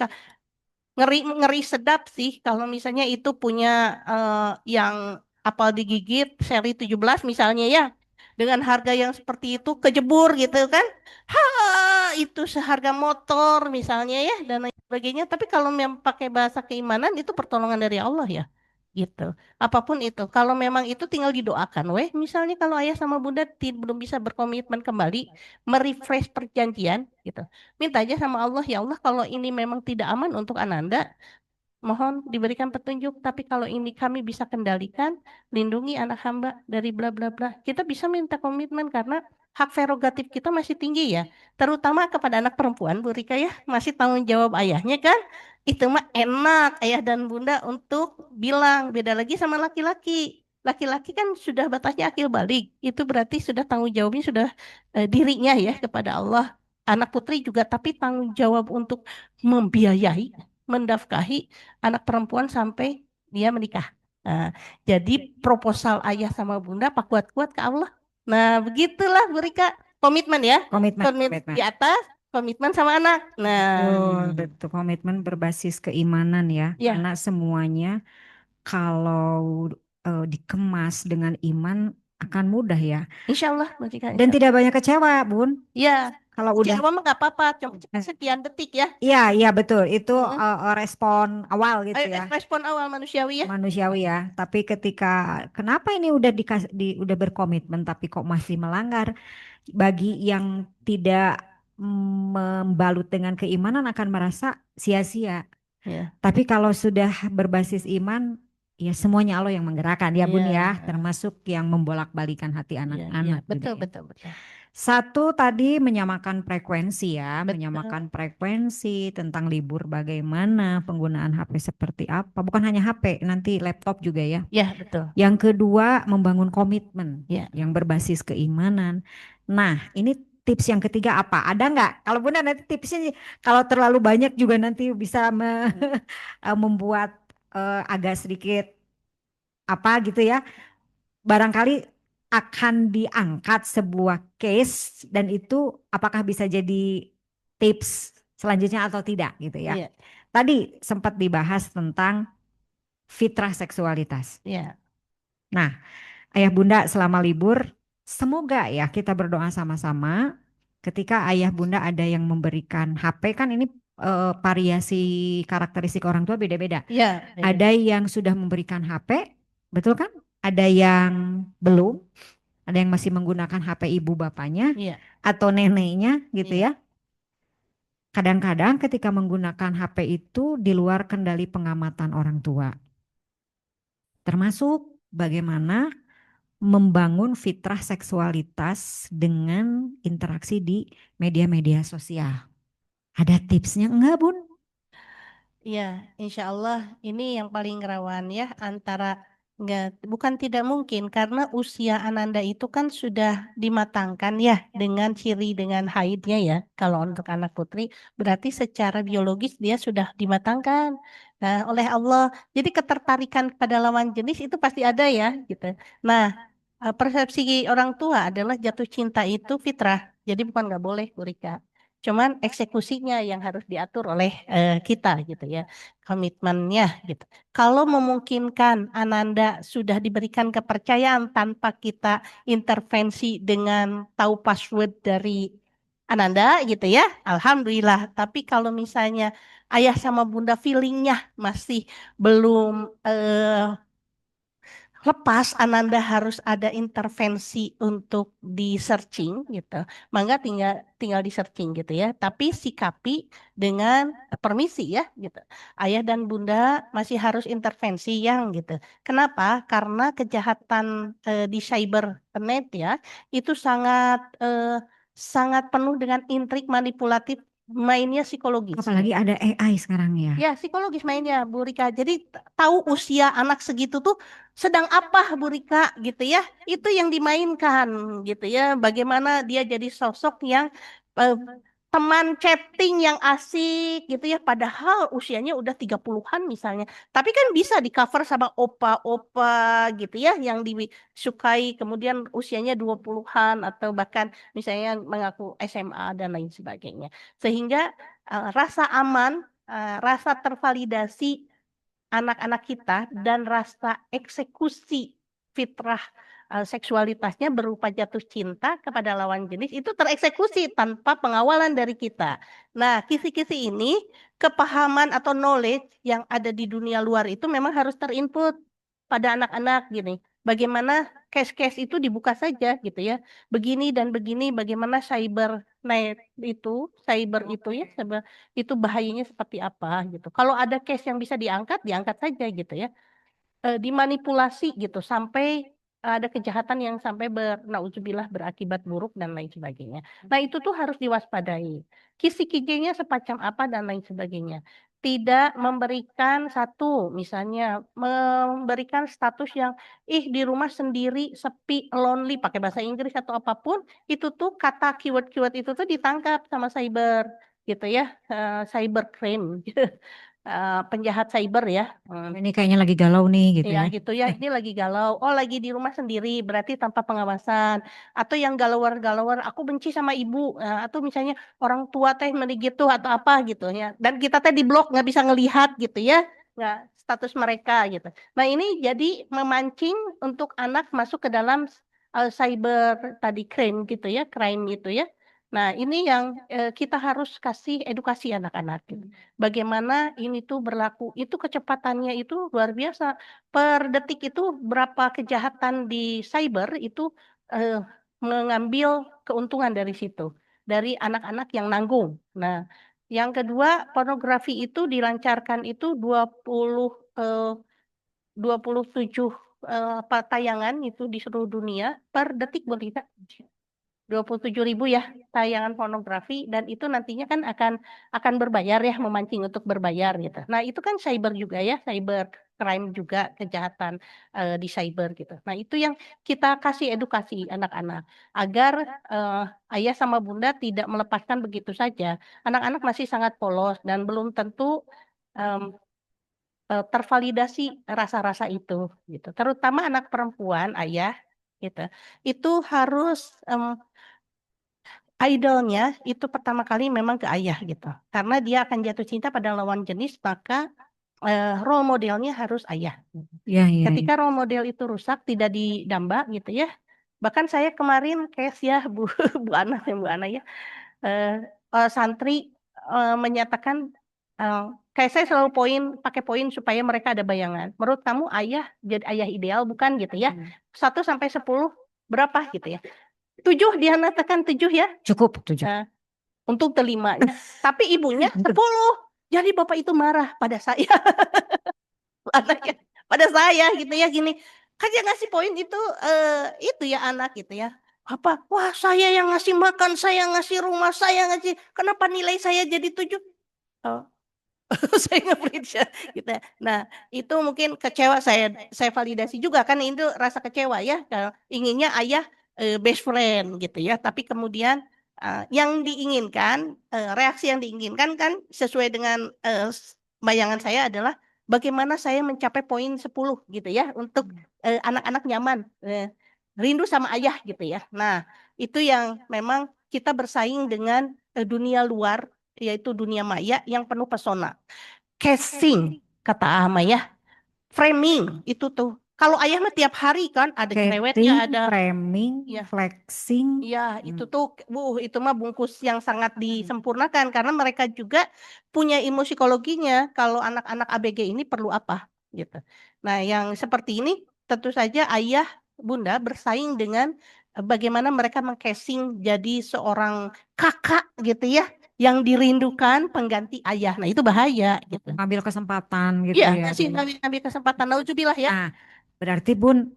ngeri ngeri sedap sih kalau misalnya itu punya yang apal digigit seri 17 misalnya ya, dengan harga yang seperti itu kejebur gitu kan, ha itu seharga motor misalnya ya dan lain sebagainya. Tapi kalau memang pakai bahasa keimanan itu pertolongan dari Allah ya gitu. Apapun itu kalau memang itu tinggal didoakan weh, misalnya kalau ayah sama bunda belum bisa berkomitmen kembali merefresh perjanjian gitu, minta aja sama Allah, ya Allah kalau ini memang tidak aman untuk Ananda, mohon diberikan petunjuk, tapi kalau ini kami bisa kendalikan, lindungi anak hamba dari bla bla bla. Kita bisa minta komitmen karena hak prerogatif kita masih tinggi ya. Terutama kepada anak perempuan, Bu Rika ya, masih tanggung jawab ayahnya kan. Itu mah enak ayah dan bunda untuk bilang, beda lagi sama laki-laki. Laki-laki kan sudah batasnya akil balik. Itu berarti sudah tanggung jawabnya sudah dirinya ya kepada Allah. Anak putri juga tapi tanggung jawab untuk membiayai, mendafkahi anak perempuan sampai dia menikah. Nah, jadi proposal ayah sama bunda pak kuat-kuat ke Allah. Nah, begitulah Bu Rika. Komitmen ya. Komitmen, Komitmen komitmen. di atas, komitmen sama anak. Nah, Betul, betul. Komitmen berbasis keimanan ya. ya, Karena semuanya kalau dikemas dengan iman akan mudah ya. insya Allah Bu Rika. Dan Insya Allah. tidak banyak kecewa, Bun. Ya, Kalau udah, kecewa mah nggak apa-apa. Cuma sekian detik ya. iya, iya betul. Itu Mm-mm. respon awal gitu Ayo, ya. respon awal manusiawi ya. Manusiawi ya. Tapi ketika kenapa ini udah udah berkomitmen tapi kok masih melanggar? Bagi yang tidak membalut dengan keimanan akan merasa sia-sia. Ya, Tapi kalau sudah berbasis iman, ya semuanya Allah yang menggerakkan ya Bun ya, ya, termasuk yang membolak-balikan hati ya, ya. anak-anak juga Betul, ya. betul, betul. Satu tadi menyamakan frekuensi ya, Betul. menyamakan frekuensi tentang libur bagaimana, penggunaan HP seperti apa, bukan hanya HP, nanti laptop juga ya. Ya, betul. Yang kedua membangun komitmen Ya. yang berbasis keimanan. Nah ini tips yang ketiga apa? Ada nggak? Kalau Bunda nanti tipsnya kalau terlalu banyak juga nanti bisa membuat agak sedikit apa gitu ya. Barangkali akan diangkat sebuah case dan itu apakah bisa jadi tips selanjutnya atau tidak gitu ya. Iya, Tadi sempat dibahas tentang fitrah seksualitas. iya, Nah, ayah bunda selama libur, semoga ya kita berdoa sama-sama ketika ayah bunda ada yang memberikan HP, kan ini variasi karakteristik orang tua beda-beda. iya, Ada yang sudah memberikan HP, betul kan? Ada yang belum, ada yang masih menggunakan HP ibu bapaknya iya, atau neneknya gitu iya, ya. Kadang-kadang ketika menggunakan HP itu di luar kendali pengamatan orang tua. Termasuk bagaimana membangun fitrah seksualitas dengan interaksi di media-media sosial. Ada tipsnya enggak, Bun? iya. Insya Allah ini yang paling rawan ya antara bukan tidak mungkin karena usia Ananda itu kan sudah dimatangkan ya dengan ciri dengan haidnya ya. Kalau untuk anak putri berarti secara biologis dia sudah dimatangkan. Nah, oleh Allah. Jadi ketertarikan pada lawan jenis itu pasti ada ya gitu. Nah, persepsi orang tua adalah jatuh cinta itu fitrah. Jadi bukan nggak boleh, Bu Rika. Cuman eksekusinya yang harus diatur oleh kita gitu ya, komitmennya gitu. Kalau memungkinkan Ananda sudah diberikan kepercayaan tanpa kita intervensi dengan tahu password dari Ananda gitu ya, alhamdulillah. Tapi kalau misalnya ayah sama bunda feelingnya masih belum lepas, Ananda harus ada intervensi untuk di searching gitu. Mangga tinggal tinggal di searching gitu ya. Tapi sikapi dengan permisi ya gitu. Ayah dan bunda masih harus intervensi yang gitu. Kenapa? Karena kejahatan di cybernet ya itu sangat penuh dengan intrik manipulatif, mainnya psikologis. Apalagi ada AI sekarang ya. Ya, psikologis mainnya, Bu Rika. Jadi tahu usia anak segitu tuh sedang apa, Bu Rika, gitu ya. Itu yang dimainkan, gitu ya. Bagaimana dia jadi sosok yang eh, teman chatting yang asik, gitu ya. Padahal usianya udah 30-an misalnya. Tapi kan bisa di cover sama opa-opa, gitu ya, yang disukai. Kemudian usianya 20-an atau bahkan misalnya mengaku SMA dan lain sebagainya. Sehingga rasa aman, rasa tervalidasi anak-anak kita dan rasa eksekusi fitrah seksualitasnya berupa jatuh cinta kepada lawan jenis itu tereksekusi tanpa pengawalan dari kita. Nah, kisi-kisi ini kepahaman atau knowledge yang ada di dunia luar itu memang harus terinput pada anak-anak gini. Bagaimana case-case itu dibuka saja gitu ya. Begini dan begini bagaimana cyber itu ya, itu bahayanya seperti apa gitu. Kalau ada case yang bisa diangkat, diangkat saja gitu ya. Dimanipulasi gitu sampai ada kejahatan yang sampai nauzubillah berakibat buruk dan lain sebagainya. Nah, itu tuh harus diwaspadai. Kisi-kisinya semacam apa dan lain sebagainya. Tidak memberikan misalnya memberikan status yang di rumah sendiri, sepi, lonely, pakai bahasa Inggris atau apapun, itu tuh kata keyword-keyword itu tuh ditangkap sama cyber gitu ya, cyber crime. Penjahat cyber ya. Ini kayaknya lagi galau nih gitu Iya ya. gitu ya, ini lagi galau. Oh, lagi di rumah sendiri, berarti tanpa pengawasan. Atau yang galauer-galauer, aku benci sama ibu. Atau misalnya orang tua teh gitu atau apa gitu ya. Dan kita teh di blok nggak bisa ngelihat gitu ya, nggak status mereka gitu. Nah, ini jadi memancing untuk anak masuk ke dalam cyber tadi crime gitu ya, crime gitu ya. Nah, ini yang kita harus kasih edukasi anak-anak gitu. Bagaimana ini tuh berlaku, itu kecepatannya itu luar biasa. Per detik itu berapa kejahatan di cyber itu eh, mengambil keuntungan dari situ, dari anak-anak yang nanggung. Nah, yang kedua, pornografi itu dilancarkan itu 27 tayangan itu di seluruh dunia per detik, boleh tidak? 27.000 ya tayangan pornografi, dan itu nantinya kan akan berbayar ya, memancing untuk berbayar gitu. Nah, itu kan cyber juga ya, cyber crime juga, kejahatan di cyber gitu. Nah, itu yang kita kasih edukasi anak-anak agar ayah sama bunda tidak melepaskan begitu saja. Anak-anak masih sangat polos dan belum tentu tervalidasi rasa-rasa itu gitu. Terutama anak perempuan, ayah gitu. Itu harus idolnya itu pertama kali memang ke ayah gitu. Karena dia akan jatuh cinta pada lawan jenis, maka role modelnya harus ayah. Iya, iya, iya. Ketika role model itu rusak, tidak didamba gitu ya. Bahkan saya kemarin case ya Bu Bu Ana ya, santri menyatakan kayak saya selalu pakai poin supaya mereka ada bayangan. Menurut kamu ayah jadi ayah ideal bukan gitu ya? 1 sampai 10 berapa gitu ya? 7 dia mengatakan 7 ya. Cukup 7. Untuk telimanya. Tapi ibunya 10. Jadi bapak itu marah pada saya. Anaknya pada saya gitu ya gini. Kan dia ngasih poin itu ya anak gitu ya. Apa? Wah, saya yang ngasih makan, saya ngasih rumah, saya ngasih. Kenapa nilai saya jadi 7? Oh, saya nge-preach ya, gitu ya. Nah, itu mungkin kecewa saya validasi juga kan itu rasa kecewa ya. Kalau inginnya ayah best friend gitu ya. Tapi kemudian yang diinginkan, reaksi yang diinginkan kan sesuai dengan bayangan saya adalah bagaimana saya mencapai poin 10 gitu ya untuk anak-anak nyaman, rindu sama ayah gitu ya. Nah, itu yang memang kita bersaing dengan dunia luar yaitu dunia maya yang penuh pesona. Casing kata Ama ya, framing itu tuh. Kalau ayah mah tiap hari kan ada cerewetnya, Casting, ada framing, ya, flexing. ya itu tuh, itu mah bungkus yang sangat disempurnakan karena mereka juga punya ilmu psikologinya. Kalau anak-anak ABG ini perlu apa gitu. Nah, yang seperti ini tentu saja ayah, bunda bersaing dengan bagaimana mereka mengcasing jadi seorang kakak gitu ya, yang dirindukan pengganti ayah. Nah, itu bahaya gitu. Ambil kesempatan gitu Iya, ya. kasih ngambil kesempatan. Nauzubillah ya. Nah, berarti Bun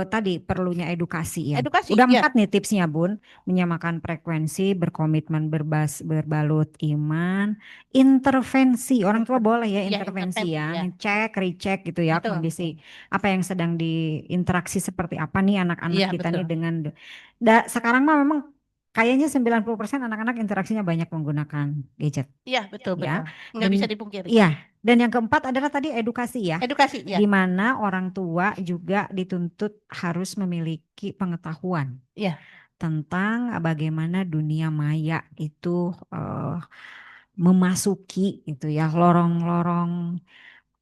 tadi perlunya edukasi ya. Edukasi, Udah ya. 4 nih tipsnya Bun. Menyamakan frekuensi, berkomitmen berbalut iman, intervensi. Orang tua boleh ya Iya, intervensi ya. ya. Cek, recheck gitu ya Betul. kondisi apa yang sedang diinteraksi seperti apa nih anak-anak Iya, kita nih betul. dengan sekarang mah memang kayaknya 90% anak-anak interaksinya banyak menggunakan gadget Iya, betul, ya. betul. Nggak Dan bisa dipungkiri. iya, dan yang keempat adalah tadi edukasi ya. Edukasi, ya. Di mana orang tua juga dituntut harus memiliki pengetahuan Iya. tentang bagaimana dunia maya itu memasuki itu ya lorong-lorong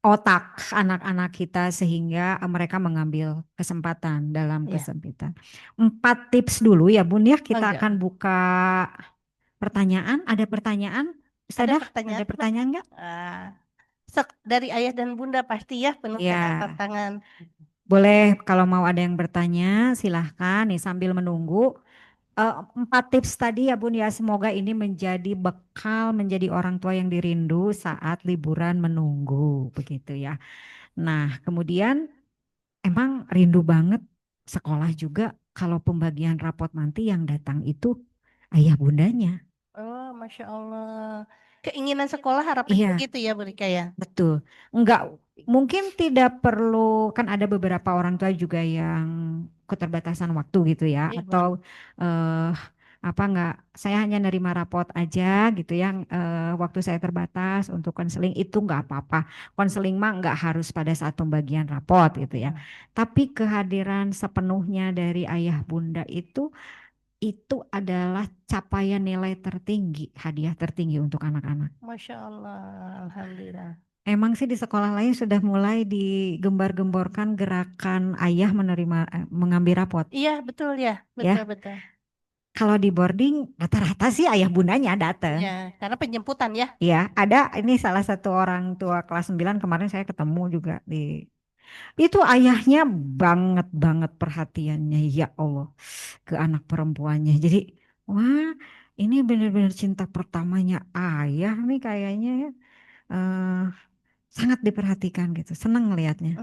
otak anak-anak kita sehingga mereka mengambil kesempatan dalam Iya. kesempitan. 4 tips dulu ya Bun ya, kita Enggak. akan buka pertanyaan. Ada pertanyaan? Ada Ustadzah, pertanyaan, ada Mbak? pertanyaan enggak? Dari ayah dan bunda pasti ya penuh Ya. dengan tantangan. Boleh kalau mau ada yang bertanya silahkan nih sambil menunggu. 4 tips tadi ya Bun ya, semoga ini menjadi bekal menjadi orang tua yang dirindu saat liburan menunggu begitu ya. Nah kemudian emang rindu banget sekolah juga kalau pembagian rapot nanti yang datang itu ayah bundanya. Oh, Masya Allah. Keinginan sekolah harapannya Iya. begitu ya, Bu Rika ya? Betul. Enggak, mungkin tidak perlu, kan ada beberapa orang tua juga yang keterbatasan waktu gitu ya, Iya, atau apa enggak, saya hanya nerima rapot aja gitu yang waktu saya terbatas untuk konseling itu enggak apa-apa. Konseling mah enggak harus pada saat pembagian rapot gitu ya. Tapi kehadiran sepenuhnya dari ayah bunda itu adalah capaian nilai tertinggi, hadiah tertinggi untuk anak-anak. Masya Allah, Alhamdulillah. Emang sih di sekolah lain sudah mulai digembar-gemborkan gerakan ayah mengambil rapot. Iya, betul ya, Ya. betul. Kalau di boarding rata-rata sih ayah bundanya datang. Ya, karena penjemputan ya. Ya, ada ini salah satu orang tua kelas 9 kemarin saya ketemu juga itu ayahnya banget perhatiannya ya Allah ke anak perempuannya. Jadi, wah, ini benar-benar cinta pertamanya ayah nih kayaknya ya. Eh, sangat diperhatikan gitu. Senang ngelihatnya.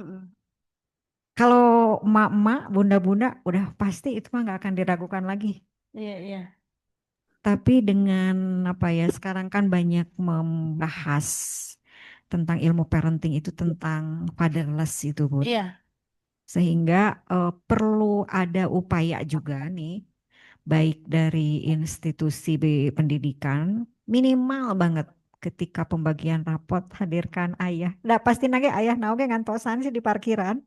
Kalau emak-emak, bunda-bunda udah pasti itu mah nggak akan diragukan lagi. Iya. Tapi dengan apa ya, sekarang kan banyak membahas tentang ilmu parenting itu tentang fatherless itu, Bu. Iya. Sehingga perlu ada upaya juga nih, baik dari institusi pendidikan, minimal banget ketika pembagian rapot hadirkan ayah. Nah, pasti nage ayah naoge ngantosan sih di parkiran.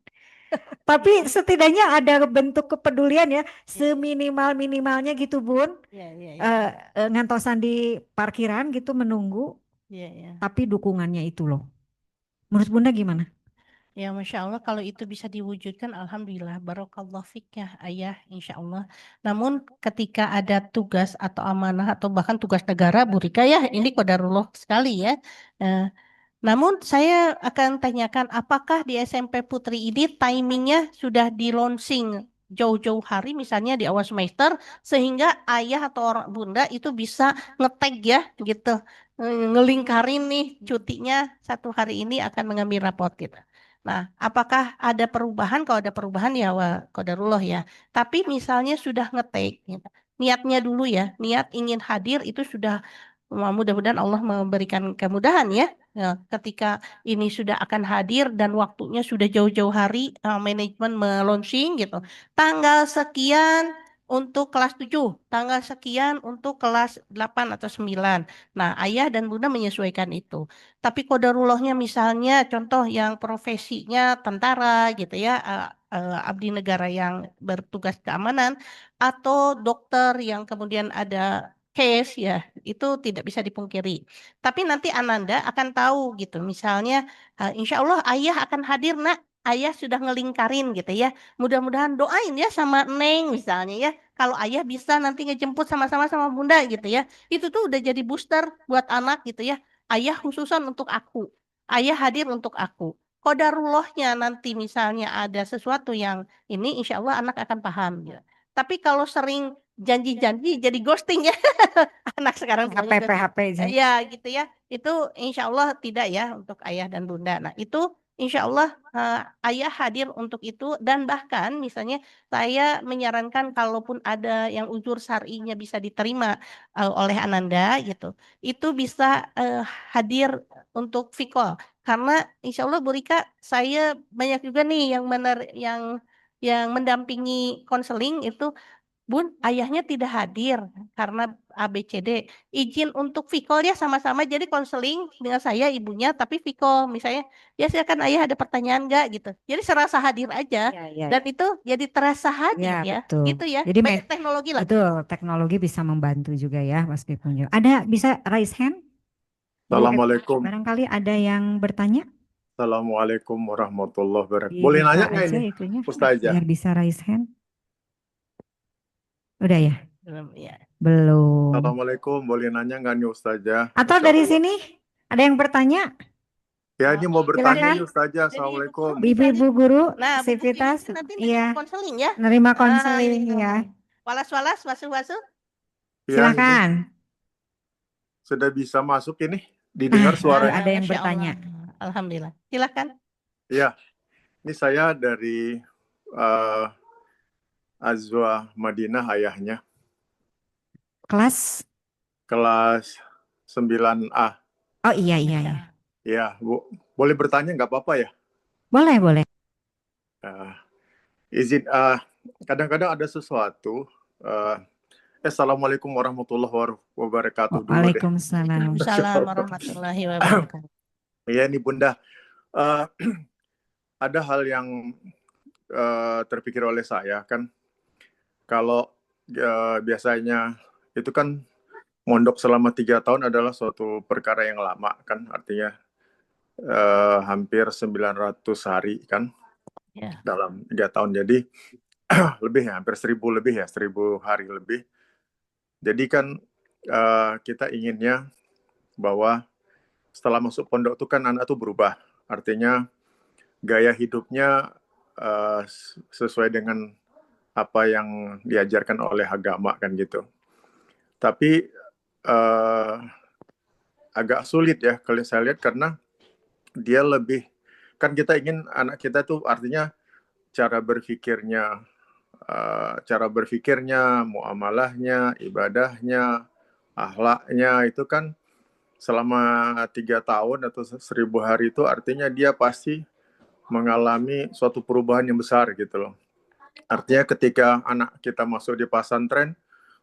Tapi setidaknya ada bentuk kepedulian ya, seminimal-minimalnya gitu Bun. Iya, iya, iya. Ngantosan di parkiran gitu menunggu, Iya, iya. tapi dukungannya itu loh. Menurut Bunda gimana? Ya, Masya Allah, kalau itu bisa diwujudkan, Alhamdulillah, Barakallah fik ya, Ayah, Insya Allah. Namun ketika ada tugas atau amanah atau bahkan tugas negara, Bu Rika ya, ini qadarullah sekali ya. Eh, Namun saya akan tanyakan, apakah di SMP Putri ini timingnya sudah di launching jauh-jauh hari, misalnya di awal semester, sehingga ayah atau orang bunda itu bisa ngetag ya, gitu, ngelingkarin nih cutinya satu hari ini akan mengambil rapot gitu. Nah, apakah ada perubahan? Kalau ada perubahan ya, wah, qadarullah ya. Tapi misalnya sudah ngetag, gitu. Niatnya dulu ya, niat ingin hadir itu sudah, mudah-mudahan Allah memberikan kemudahan ya. Ya, ketika ini sudah akan hadir dan waktunya sudah jauh-jauh hari, manajemen meluncing gitu. Tanggal sekian untuk kelas 7, tanggal sekian untuk kelas 8 atau 9. Nah, ayah dan bunda menyesuaikan itu. Tapi kodarullahnya misalnya contoh yang profesinya tentara gitu ya, abdi negara yang bertugas keamanan, atau dokter yang kemudian ada case ya, itu tidak bisa dipungkiri. Tapi nanti Ananda akan tahu gitu. Misalnya, insya Allah ayah akan hadir nak. Ayah sudah ngelingkarin gitu ya. Mudah-mudahan doain ya sama Neng misalnya ya. Kalau ayah bisa nanti ngejemput sama-sama sama bunda gitu ya. Itu tuh udah jadi booster buat anak gitu ya. Ayah khususan untuk aku. Ayah hadir untuk aku. Kodarullahnya nanti misalnya ada sesuatu yang ini insya Allah anak akan paham gitu. Tapi kalau sering janji-janji jadi ghosting ya. Anak sekarang semuanya udah PHP aja. ya gitu ya. Itu insya Allah tidak ya untuk ayah dan bunda. Nah itu insya Allah ayah hadir untuk itu dan bahkan misalnya saya menyarankan kalaupun ada yang uzur syar'inya bisa diterima oleh Ananda gitu, itu bisa hadir untuk fikol karena insya Allah Bu Rika saya banyak juga nih yang mendampingi konseling itu. Bun, ayahnya tidak hadir karena ABCD. Izin untuk vikol ya sama-sama jadi konseling dengan saya ibunya tapi vikol misalnya ya silakan ayah ada pertanyaan nggak gitu. Jadi serasa hadir aja Ya, ya, dan itu jadi terasa hadir ya, ya. betul. Gitu ya. Jadi Banyak teknologi lah. betul, teknologi bisa membantu juga ya Mas Pipunjo. Ada bisa raise hand? Bu, Assalamualaikum. barangkali ada yang bertanya? Assalamualaikum warahmatullahi wabarakatuh. Boleh Dibuka nanya nggak aja ini, itunya, Ustazah? biar bisa raise hand. Udah ya? Ya. Belum. Assalamualaikum, boleh nanya nggak nih Ustazah? Atau Masya dari Allah. sini ada yang bertanya? Ya ini mau bertanya Silakan. nih Ustazah. Jadi Assalamualaikum. Ibu-ibu guru, Nah, Bu Putri Sivitas, nanti iya, konseling ya. nerima konseling ya. Walas-walas, wasu-wasu. Ya ini Silakan. sudah bisa masuk ini, didengar suaranya. ada yang Masya bertanya. Allah. Alhamdulillah. Silakan. Ya, ini saya dari Azwa Madinah ayahnya, Kelas? kelas 9A. Oh iya, iya, iya. Ya, Bu, boleh bertanya nggak apa-apa ya? Boleh, boleh. Izin, kadang-kadang ada sesuatu. Assalamualaikum warahmatullahi wabarakatuh dulu deh. Waalaikumsalam. Waalaikumsalam warahmatullahi wabarakatuh. Iya nih Bunda, ada hal yang terpikir oleh saya kan, kalau biasanya itu kan mondok selama 3 tahun adalah suatu perkara yang lama kan, artinya hampir 900 hari kan, dalam 3 tahun. Jadi lebih ya, hampir 1000 lebih ya, 1000 hari lebih. Jadi kan kita inginnya bahwa setelah masuk pondok itu kan anak tuh berubah. Artinya gaya hidupnya sesuai dengan apa yang diajarkan oleh agama kan gitu. Tapi agak sulit ya kalau saya lihat karena dia lebih, kan kita ingin anak kita tuh artinya cara berpikirnya, muamalahnya, ibadahnya, akhlaknya itu kan selama 3 tahun atau 1000 hari itu artinya dia pasti mengalami suatu perubahan yang besar gitu loh. Artinya ketika anak kita masuk di pesantren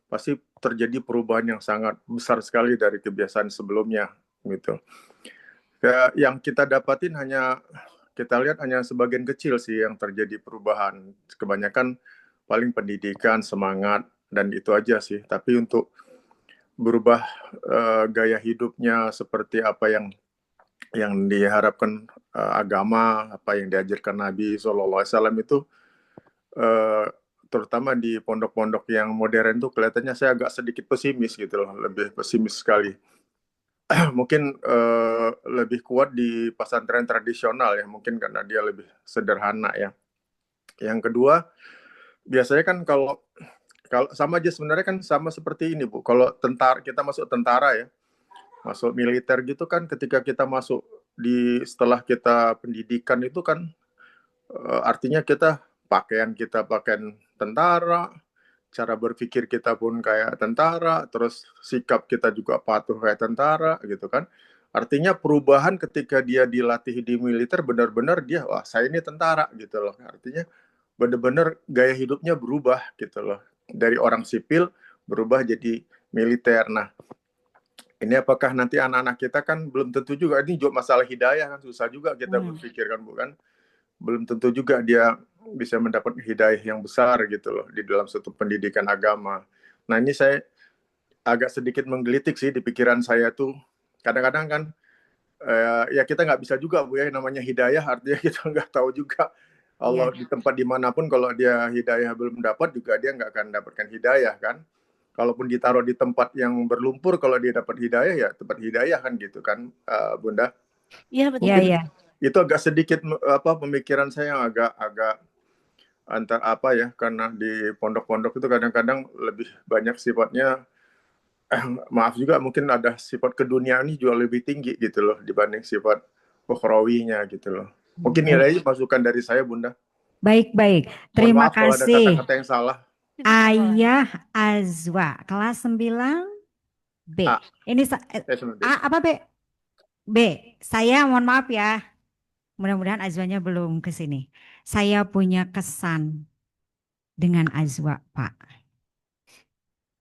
pasti terjadi perubahan yang sangat besar sekali dari kebiasaan sebelumnya gitu. Yang kita dapatin hanya kita lihat hanya sebagian kecil sih yang terjadi perubahan. Kebanyakan paling pendidikan, semangat, dan itu aja sih. Tapi untuk berubah gaya hidupnya seperti apa yang diharapkan agama, apa yang diajarkan Nabi SAW itu, terutama di pondok-pondok yang modern tuh kelihatannya saya agak sedikit pesimis gitu loh, lebih pesimis sekali. Mungkin lebih kuat di pesantren tradisional ya, mungkin karena dia lebih sederhana ya. Yang kedua, biasanya kan kalau sama aja sebenarnya kan sama seperti ini Bu. Kalau kita masuk tentara ya, masuk militer gitu kan, ketika kita masuk setelah kita pendidikan itu kan artinya pakaian tentara, cara berpikir kita pun kayak tentara, terus sikap kita juga patuh kayak tentara gitu kan. Artinya perubahan ketika dia dilatih di militer benar-benar dia, wah saya ini tentara gitu loh. Artinya benar-benar gaya hidupnya berubah gitu loh. Dari orang sipil berubah jadi militer. Nah, ini apakah nanti anak-anak kita kan belum tentu juga, ini juga masalah hidayah kan, susah juga kita berpikir kan bukan. Belum tentu juga dia bisa mendapat hidayah yang besar gitu loh di dalam satu pendidikan agama. Nah ini saya agak sedikit menggelitik sih di pikiran saya tuh. Kadang-kadang kan ya kita nggak bisa juga Bu ya, namanya hidayah artinya kita nggak tahu juga. Allah di tempat dimanapun kalau dia hidayah belum dapat juga dia nggak akan dapatkan hidayah kan. Kalaupun ditaruh di tempat yang berlumpur, kalau dia dapat hidayah ya tempat hidayah kan gitu kan Bunda. Iya betul. Iya. Itu agak sedikit pemikiran saya yang agak karena di pondok-pondok itu kadang-kadang lebih banyak sifatnya maaf juga mungkin ada sifat keduniaan ini juga lebih tinggi gitu loh dibanding sifat ukhrawinya gitu loh. Mungkin nilai masukan dari saya Bunda. Baik. Mohon Terima maaf kalau ada kasih. kata-kata yang salah. Ayah Azwa, kelas 9 B. A. Ini B. apa B? B. Saya mohon maaf ya. Mudah-mudahan Azwanya belum ke sini. Saya punya kesan dengan Azwa, Pak.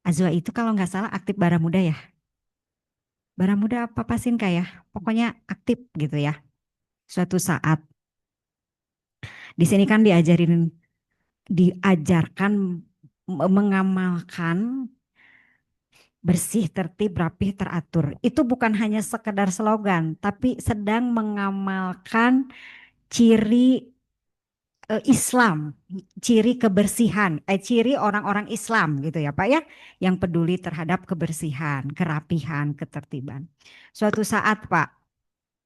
Azwa itu kalau nggak salah aktif Baramuda ya. Baramuda apa Pasinka ya? Pokoknya aktif gitu ya. Suatu saat di sini kan diajarkan mengamalkan bersih, tertib, rapih, teratur. Itu bukan hanya sekedar slogan, tapi sedang mengamalkan ciri Islam, ciri kebersihan, ciri orang-orang Islam gitu ya Pak ya, yang peduli terhadap kebersihan, kerapihan, ketertiban. Suatu saat Pak,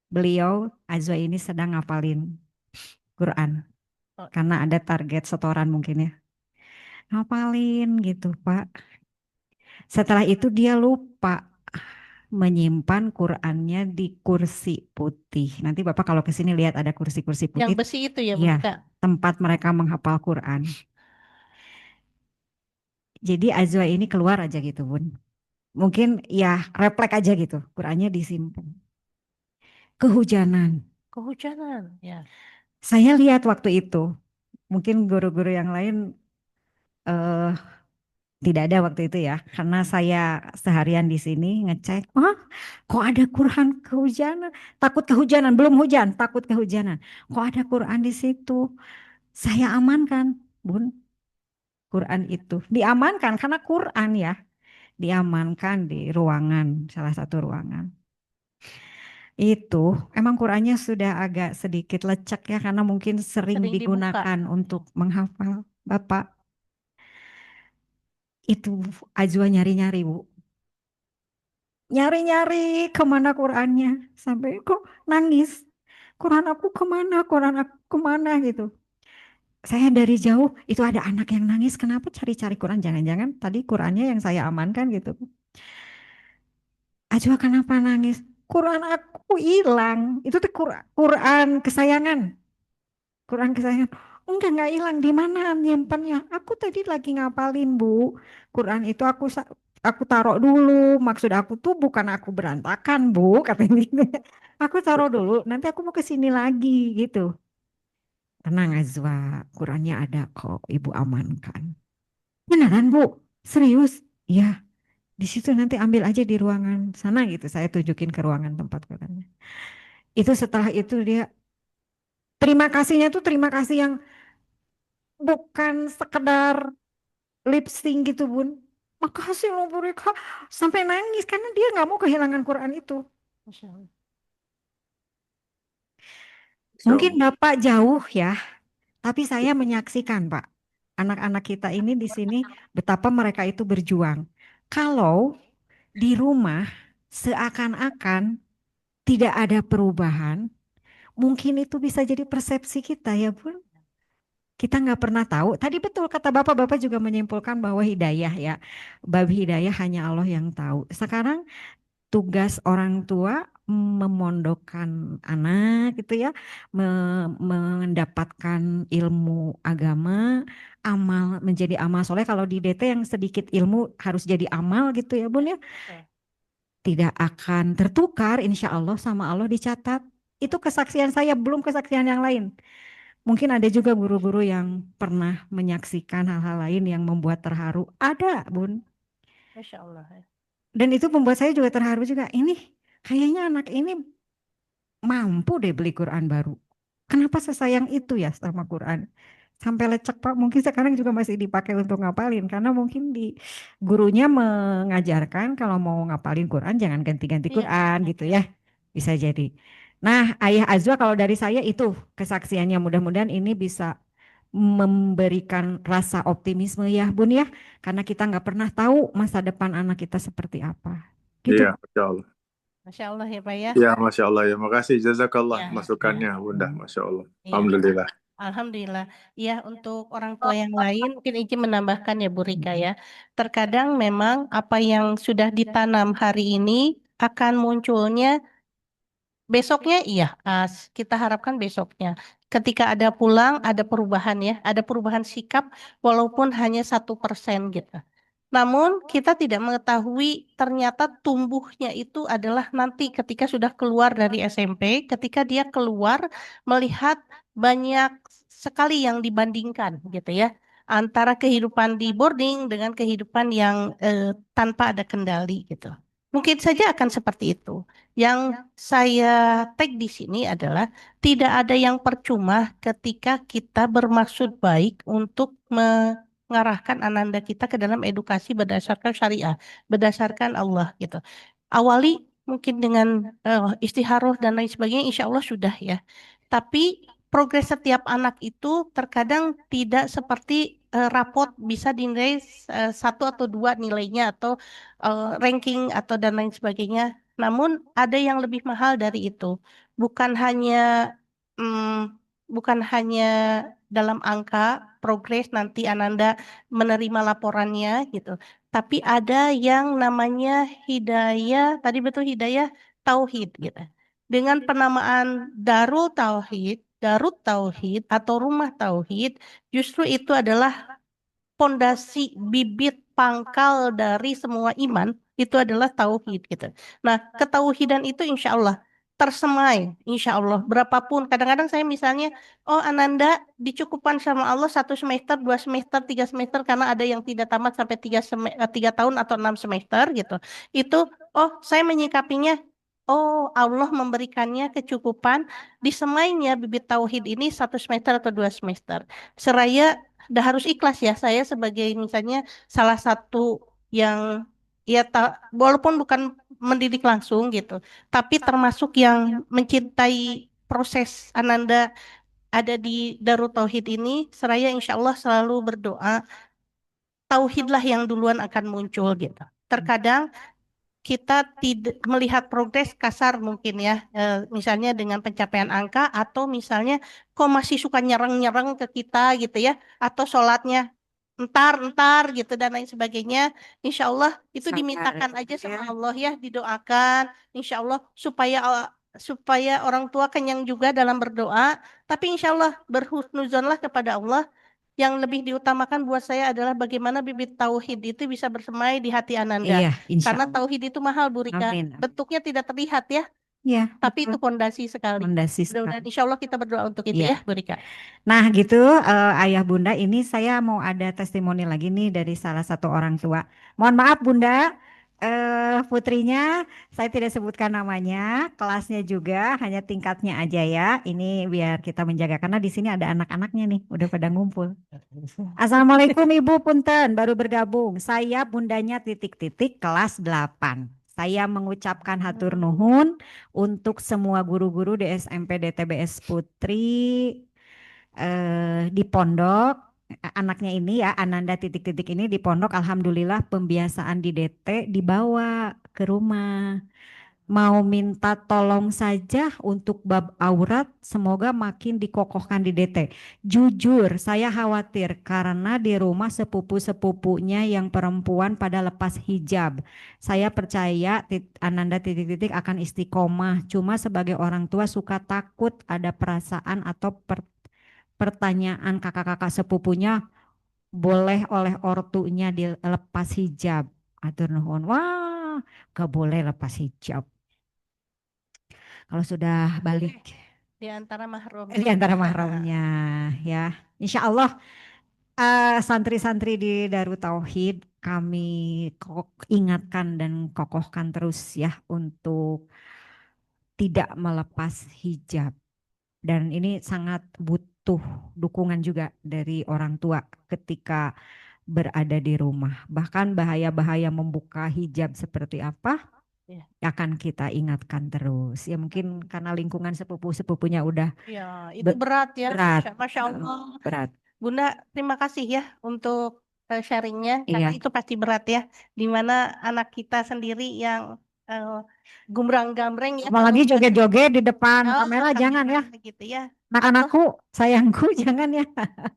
beliau Azwa ini sedang ngapalin Quran, karena ada target setoran mungkin ya, ngapalin gitu Pak. Setelah itu dia lupa menyimpan Qurannya di kursi putih. Nanti Bapak kalau ke sini lihat ada kursi-kursi putih. Yang besi itu ya, Iya, Bunda. tempat mereka menghafal Quran. Jadi Azwa ini keluar aja gitu Bun. Mungkin ya refleks aja gitu. Qurannya disimpan. Kehujanan. Kehujanan, ya. Saya lihat waktu itu. Mungkin guru-guru yang lain tidak ada waktu itu ya. Karena saya seharian di sini ngecek. Oh, kok ada Quran kehujanan? Takut kehujanan. Belum hujan, takut kehujanan. Kok ada Quran di situ? Saya amankan, Bun. Quran itu diamankan karena Quran ya, diamankan di ruangan, salah satu ruangan. Itu emang Qurannya sudah agak sedikit lecek ya karena mungkin sering digunakan untuk menghafal. Bapak, itu Azwa nyari-nyari Bu. Nyari-nyari kemana Qurannya, sampai kok nangis. Quran aku kemana, Quran aku kemana gitu. Saya dari jauh, itu ada anak yang nangis, kenapa cari-cari Quran? Jangan-jangan tadi Qurannya yang saya amankan gitu. Ajwa kenapa nangis? Quran aku hilang. Itu tuh Quran kesayangan. Quran kesayangan. Enggak hilang. Di mana nyimpannya? Aku tadi lagi ngapalin, Bu. Quran itu aku taruh dulu. Maksud aku tuh bukan aku berantakan, Bu, katanya gitu. Aku taruh dulu, nanti aku mau ke sini lagi gitu. Tenang Azwa, Qurannya ada kok, Ibu amankan. Beneran Bu? Serius? Ya, di situ nanti ambil aja di ruangan sana gitu. Saya tunjukin ke ruangan tempat Qurannya. Itu setelah itu dia Terima kasihnya tuh terima kasih yang bukan sekedar lip sync gitu Bun. Makasih loh Bu Rika. Sampai nangis karena dia nggak mau kehilangan Quran itu. Masya Allah. Insya Mungkin Allah. Bapak jauh ya, tapi saya menyaksikan Pak. Anak-anak kita ini di sini betapa mereka itu berjuang. Kalau di rumah seakan-akan tidak ada perubahan, mungkin itu bisa jadi persepsi kita ya Bun. Kita nggak pernah tahu. Tadi betul kata Bapak, Bapak juga menyimpulkan bahwa hidayah ya. Bab hidayah hanya Allah yang tahu. Sekarang tugas orang tua memondokkan anak gitu ya, mendapatkan ilmu agama, amal menjadi amal soleh. Kalau di DT yang sedikit ilmu harus jadi amal gitu ya Bun ya. Tidak akan tertukar insya Allah sama Allah dicatat. Itu kesaksian saya, belum kesaksian yang lain. Mungkin ada juga guru-guru yang pernah menyaksikan hal-hal lain yang membuat terharu. Ada, Bun. Masya Allah. Dan itu membuat saya juga terharu juga. Ini kayaknya anak ini mampu deh beli Quran baru. Kenapa sesayang itu ya sama Quran? Sampai lecek Pak, mungkin sekarang juga masih dipakai untuk ngapalin. Karena mungkin di gurunya mengajarkan kalau mau ngapalin Quran jangan ganti-ganti Iya. Quran gitu ya. Bisa jadi. Nah, Ayah Azwa kalau dari saya itu kesaksiannya mudah-mudahan ini bisa memberikan rasa optimisme ya Bun ya. Karena kita nggak pernah tahu masa depan anak kita seperti apa. Gitu. Iya, Masya Allah. Masya Allah ya Pak ya. Ya, Masya Allah ya. Makasih, jazakallah Ya, masukannya, Bunda. Masya Allah. Iya. Alhamdulillah. Alhamdulillah. Ya, untuk orang tua yang lain mungkin izin menambahkan ya Bu Rika ya. Terkadang memang apa yang sudah ditanam hari ini akan munculnya besoknya, iya, kita harapkan besoknya. Ketika ada pulang, ada perubahan ya, ada perubahan sikap walaupun hanya 1% gitu. Namun kita tidak mengetahui ternyata tumbuhnya itu adalah nanti ketika sudah keluar dari SMP, ketika dia keluar melihat banyak sekali yang dibandingkan gitu ya. Antara kehidupan di boarding dengan kehidupan yang tanpa ada kendali gitu. Mungkin saja akan seperti itu. Yang saya tag di sini adalah tidak ada yang percuma ketika kita bermaksud baik untuk mengarahkan ananda kita ke dalam edukasi berdasarkan syariah, berdasarkan Allah gitu. Awali mungkin dengan istiharoh dan lain sebagainya, insya Allah sudah ya. Tapi progres setiap anak itu terkadang tidak seperti rapot bisa dinilai satu atau dua nilainya atau ranking atau dan lain sebagainya. Namun ada yang lebih mahal dari itu. Bukan hanya mm, bukan hanya dalam angka progres nanti Ananda menerima laporannya gitu. Tapi ada yang namanya hidayah, tadi betul hidayah tauhid gitu. Dengan penamaan Darut Tauhid atau Rumah Tauhid, justru itu adalah pondasi bibit pangkal dari semua iman itu adalah tauhid gitu. Nah, ketauhidan itu insya Allah tersemai, insya Allah berapapun. Kadang-kadang saya misalnya, oh Ananda dicukupkan sama Allah 1 semester, 2 semester, 3 semester karena ada yang tidak tamat sampai 3 tahun atau 6 semester gitu. Itu, oh saya menyikapinya. Oh, Allah memberikannya kecukupan disemainya bibit tauhid ini 1 semester atau 2 semester. Seraya udah harus ikhlas ya saya sebagai misalnya salah satu yang ya walaupun bukan mendidik langsung gitu tapi termasuk yang mencintai proses Ananda ada di Darut Tauhid ini seraya insya Allah selalu berdoa tauhidlah yang duluan akan muncul gitu terkadang kita tidak melihat progres kasar mungkin ya, misalnya dengan pencapaian angka atau misalnya kok masih suka nyerang-nyerang ke kita gitu ya, atau sholatnya entar gitu dan lain sebagainya. Insya Allah itu Sabar, dimintakan aja ya. sama Allah ya, didoakan. Insya Allah supaya orang tua kenyang juga dalam berdoa. Tapi insya Allah berhusnuzonlah kepada Allah. Yang lebih diutamakan buat saya adalah bagaimana bibit tauhid itu bisa bersemai di hati Ananda. Iya, insya Karena Allah. tauhid itu mahal, Bu Rika. Amin. Bentuknya tidak terlihat ya, Iya, tapi itu betul. fondasi sekali. Fondasi Mudah-mudahan sekali. insya Allah kita berdoa untuk itu Iya. ya, Bu Rika. Nah gitu Ayah Bunda ini saya mau ada testimoni lagi nih dari salah satu orang tua. Mohon maaf Bunda, putrinya saya tidak sebutkan namanya, kelasnya juga hanya tingkatnya aja ya. Ini biar kita menjaga karena di sini ada anak-anaknya nih, udah pada ngumpul. Assalamualaikum Ibu Punten, baru bergabung. Saya bundanya titik-titik kelas 8. Saya mengucapkan hatur nuhun untuk semua guru-guru di SMP DTBS Putri di pondok. Anaknya ini ya Ananda titik-titik ini di pondok, alhamdulillah pembiasaan di DT dibawa ke rumah. Mau minta tolong saja untuk bab aurat, semoga makin dikokohkan di DT. Jujur, saya khawatir karena di rumah sepupu-sepupunya yang perempuan pada lepas hijab. Saya percaya Ananda titik-titik akan istiqomah. Cuma sebagai orang tua suka takut ada perasaan atau pertanyaan kakak-kakak sepupunya boleh oleh ortunya dilepas hijab. Atur nuhun. Wah, gak boleh lepas hijab. Kalau sudah balik Di antara mahrum. di antara mahramnya ya. Insya Allah santri-santri di Darut Tauhid kami ingatkan dan kokohkan terus ya untuk tidak melepas hijab. Dan ini sangat butuh dukungan juga dari orang tua ketika berada di rumah. Bahkan bahaya-bahaya membuka hijab seperti apa akan kita ingatkan terus. Ya mungkin karena lingkungan sepupu-sepupunya udah Ya, itu berat ya. berat. Masya Allah. Berat. Bunda, terima kasih ya untuk sharingnya. Karena Iya. itu pasti berat ya. Dimana anak kita sendiri yang gumbrang-gambreng ya. Apalagi joget-joget di depan Oh, kamera jangan ya. Gitu ya. Anak-anakku, sayangku jangan ya.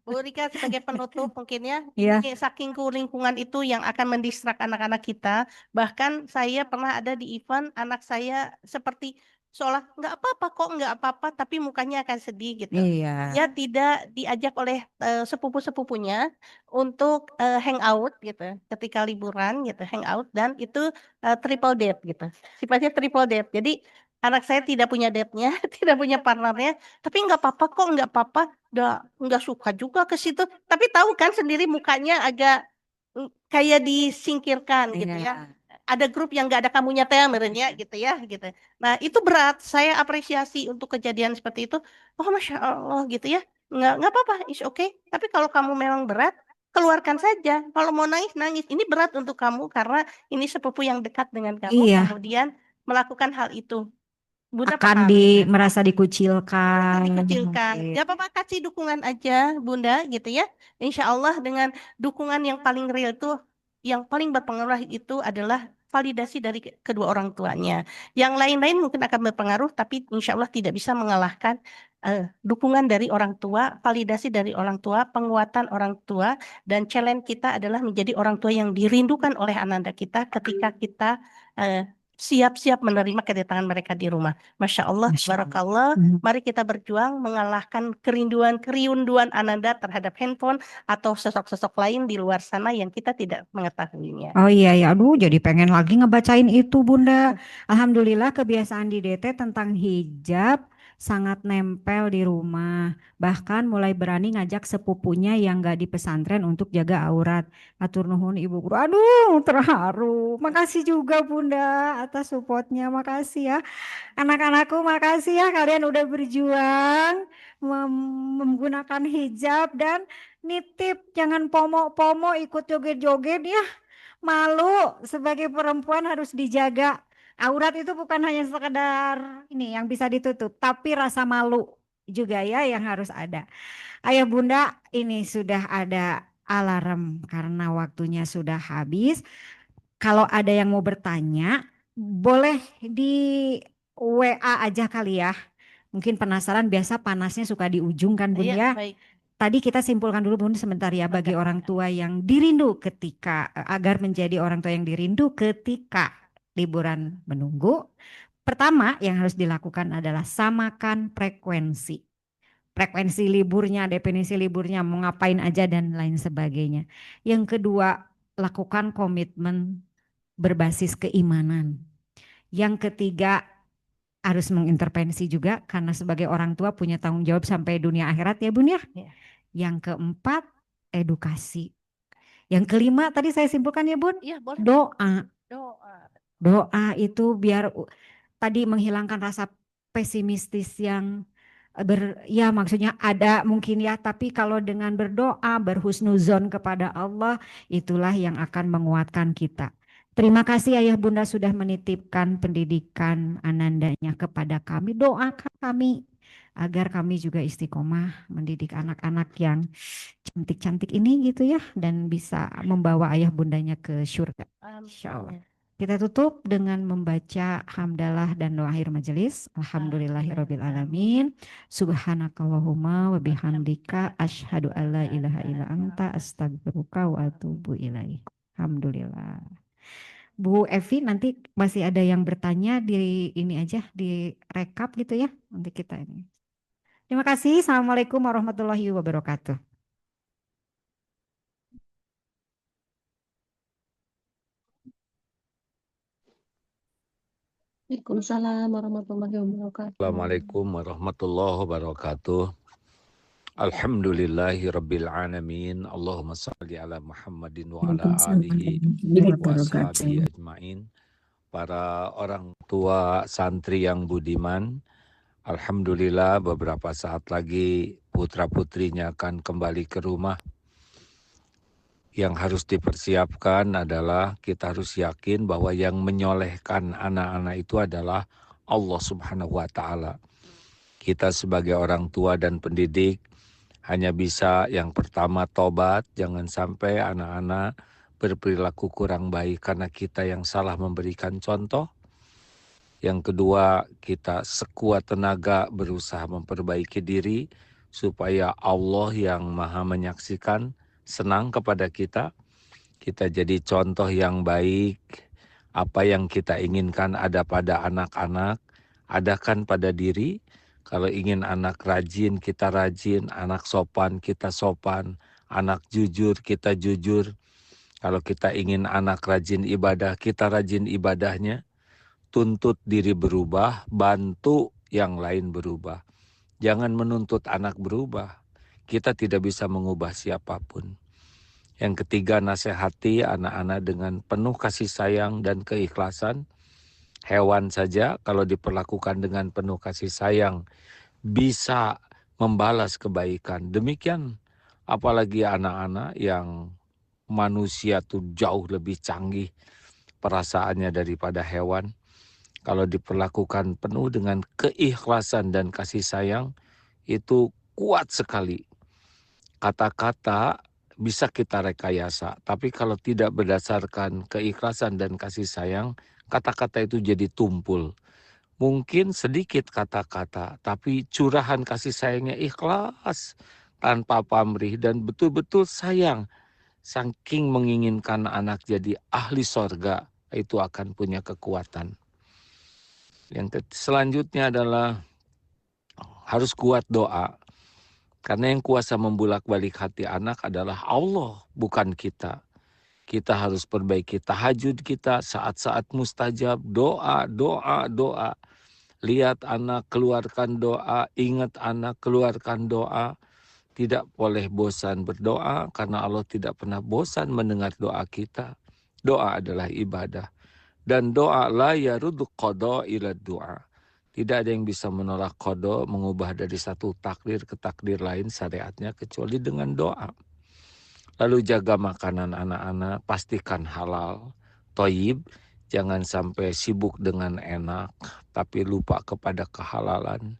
Bu Rika sebagai penutup mungkin ya, Iya. ini saking lingkungan itu yang akan mendistrak anak-anak kita. Bahkan saya pernah ada di event anak saya seperti seolah nggak apa-apa kok, nggak apa-apa, tapi mukanya akan sedih gitu. Iya. Dia tidak diajak oleh sepupu-sepupunya untuk hangout gitu, ketika liburan gitu, hangout dan itu triple date gitu, sifatnya triple date. Jadi anak saya tidak punya date-nya, tidak punya partnernya, tapi nggak apa-apa kok, nggak apa-apa. Nggak suka juga ke situ, tapi tahu kan sendiri mukanya agak kayak disingkirkan gitu ya. Iya. Ada grup yang nggak ada kamunya teh merenya gitu ya gitu. Nah itu berat, saya apresiasi untuk kejadian seperti itu. Oh Masya Allah gitu ya, nggak apa-apa, is okay. Tapi kalau kamu memang berat, keluarkan saja. Kalau mau nangis nangis. Ini berat untuk kamu karena ini sepupu yang dekat dengan kamu. Iya. Kemudian melakukan hal itu. Bunda Akan paham. merasa dikucilkan. Dikucilkan. Iya. Gak apa-apa, kasih dukungan aja Bunda gitu ya. Insya Allah dengan dukungan yang paling real itu, yang paling berpengaruh itu adalah validasi dari kedua orang tuanya. Yang lain-lain mungkin akan berpengaruh, tapi insya Allah tidak bisa mengalahkan dukungan dari orang tua, validasi dari orang tua, penguatan orang tua, dan challenge kita adalah menjadi orang tua yang dirindukan oleh Ananda kita ketika kita siap-siap menerima kedatangan mereka di rumah. Masya Allah, barakallah. Mari kita berjuang mengalahkan kerinduan Ananda terhadap handphone atau sosok-sosok lain di luar sana yang kita tidak mengetahuinya. Oh iya ya, aduh jadi pengen lagi ngebacain itu Bunda. Alhamdulillah kebiasaan di DT tentang hijab sangat nempel di rumah. Bahkan mulai berani ngajak sepupunya yang gak di pesantren untuk jaga aurat. Atur nuhun Ibu Guru. Aduh terharu. Makasih juga Bunda atas supportnya. Makasih ya. Anak-anakku makasih ya kalian udah berjuang menggunakan hijab dan nitip jangan pomo-pomo ikut joget-joget ya. Malu sebagai perempuan harus dijaga. Aurat itu bukan hanya sekedar ini yang bisa ditutup, tapi rasa malu juga ya yang harus ada. Ayah Bunda, ini sudah ada alarm karena waktunya sudah habis. Kalau ada yang mau bertanya, boleh di WA aja kali ya. Mungkin penasaran, biasa panasnya suka di ujung kan Bun ya. Baik. Tadi kita simpulkan dulu Bun sebentar ya bagi orang tua yang dirindu ketika agar menjadi orang tua yang dirindu ketika liburan menunggu. Pertama yang harus dilakukan adalah samakan frekuensi. Frekuensi liburnya, definisi liburnya, mau ngapain aja dan lain sebagainya. Yang kedua, lakukan komitmen berbasis keimanan. Yang ketiga, harus mengintervensi juga karena sebagai orang tua punya tanggung jawab sampai dunia akhirat ya Bun ya. Yang keempat, edukasi. Yang kelima tadi saya simpulkan ya Bun, Iya, boleh. doa. Doa. Doa itu biar tadi menghilangkan rasa pesimistis yang ya maksudnya ada mungkin ya, tapi kalau dengan berdoa berhusnuzon kepada Allah itulah yang akan menguatkan kita. Terima kasih Ayah Bunda sudah menitipkan pendidikan Anandanya kepada kami. Doakan kami agar kami juga istiqomah mendidik anak-anak yang cantik-cantik ini gitu ya, dan bisa membawa Ayah Bundanya ke surga. Insya Allah. Kita tutup dengan membaca hamdalah dan doa akhir majelis. Alhamdulillahirabbil alamin. Subhanakallahumma wa bihamdika asyhadu alla ilaha illa anta astaghfiruka wa atubu ilaik. Alhamdulillah. Bu Evi, nanti masih ada yang bertanya di ini aja, di rekap gitu ya. Nanti kita ini. Terima kasih. Assalamualaikum warahmatullahi wabarakatuh. Waalaikumsalam warahmatullahi wabarakatuh. Assalamualaikum warahmatullahi wabarakatuh. Alhamdulillahi rabbil alamin. Allahumma salli ala Muhammadin wa ala alihi wa ashabihi ajmain. Para orang tua santri yang budiman, alhamdulillah beberapa saat lagi putra-putrinya akan kembali ke rumah. Yang harus dipersiapkan adalah kita harus yakin bahwa yang menyolehkan anak-anak itu adalah Allah Subhanahu wa Ta'ala. Kita sebagai orang tua dan pendidik hanya bisa yang pertama tobat, jangan sampai anak-anak berperilaku kurang baik karena kita yang salah memberikan contoh. Yang kedua, kita sekuat tenaga berusaha memperbaiki diri supaya Allah yang Maha menyaksikan senang kepada kita. Kita jadi contoh yang baik. Apa yang kita inginkan ada pada anak-anak, adakan pada diri. Kalau ingin anak rajin, kita rajin. Anak sopan, kita sopan. Anak jujur, kita jujur. Kalau kita ingin anak rajin ibadah, kita rajin ibadahnya. Tuntut diri berubah, bantu yang lain berubah. Jangan menuntut anak berubah. Kita tidak bisa mengubah siapapun. Yang ketiga, nasihati anak-anak dengan penuh kasih sayang dan keikhlasan. Hewan saja kalau diperlakukan dengan penuh kasih sayang bisa membalas kebaikan. Demikian apalagi anak-anak yang manusia tuh jauh lebih canggih perasaannya daripada hewan. Kalau diperlakukan penuh dengan keikhlasan dan kasih sayang, itu kuat sekali. Kata-kata bisa kita rekayasa, tapi kalau tidak berdasarkan keikhlasan dan kasih sayang, kata-kata itu jadi tumpul. Mungkin sedikit kata-kata, tapi curahan kasih sayangnya ikhlas, tanpa pamrih dan betul-betul sayang. Saking menginginkan anak jadi ahli sorga, itu akan punya kekuatan. Yang selanjutnya adalah harus kuat doa. Karena yang kuasa membulak-balik hati anak adalah Allah, bukan kita. Kita harus perbaiki tahajud kita, saat-saat mustajab, doa, doa, doa. Lihat anak, keluarkan doa, ingat anak, keluarkan doa. Tidak boleh bosan berdoa, karena Allah tidak pernah bosan mendengar doa kita. Doa adalah ibadah. Dan doa la yaruddu qada ila doa. Tidak ada yang bisa menolak qada, mengubah dari satu takdir ke takdir lain syariatnya kecuali dengan doa. Lalu jaga makanan anak-anak, pastikan halal, thayyib, jangan sampai sibuk dengan enak, tapi lupa kepada kehalalan.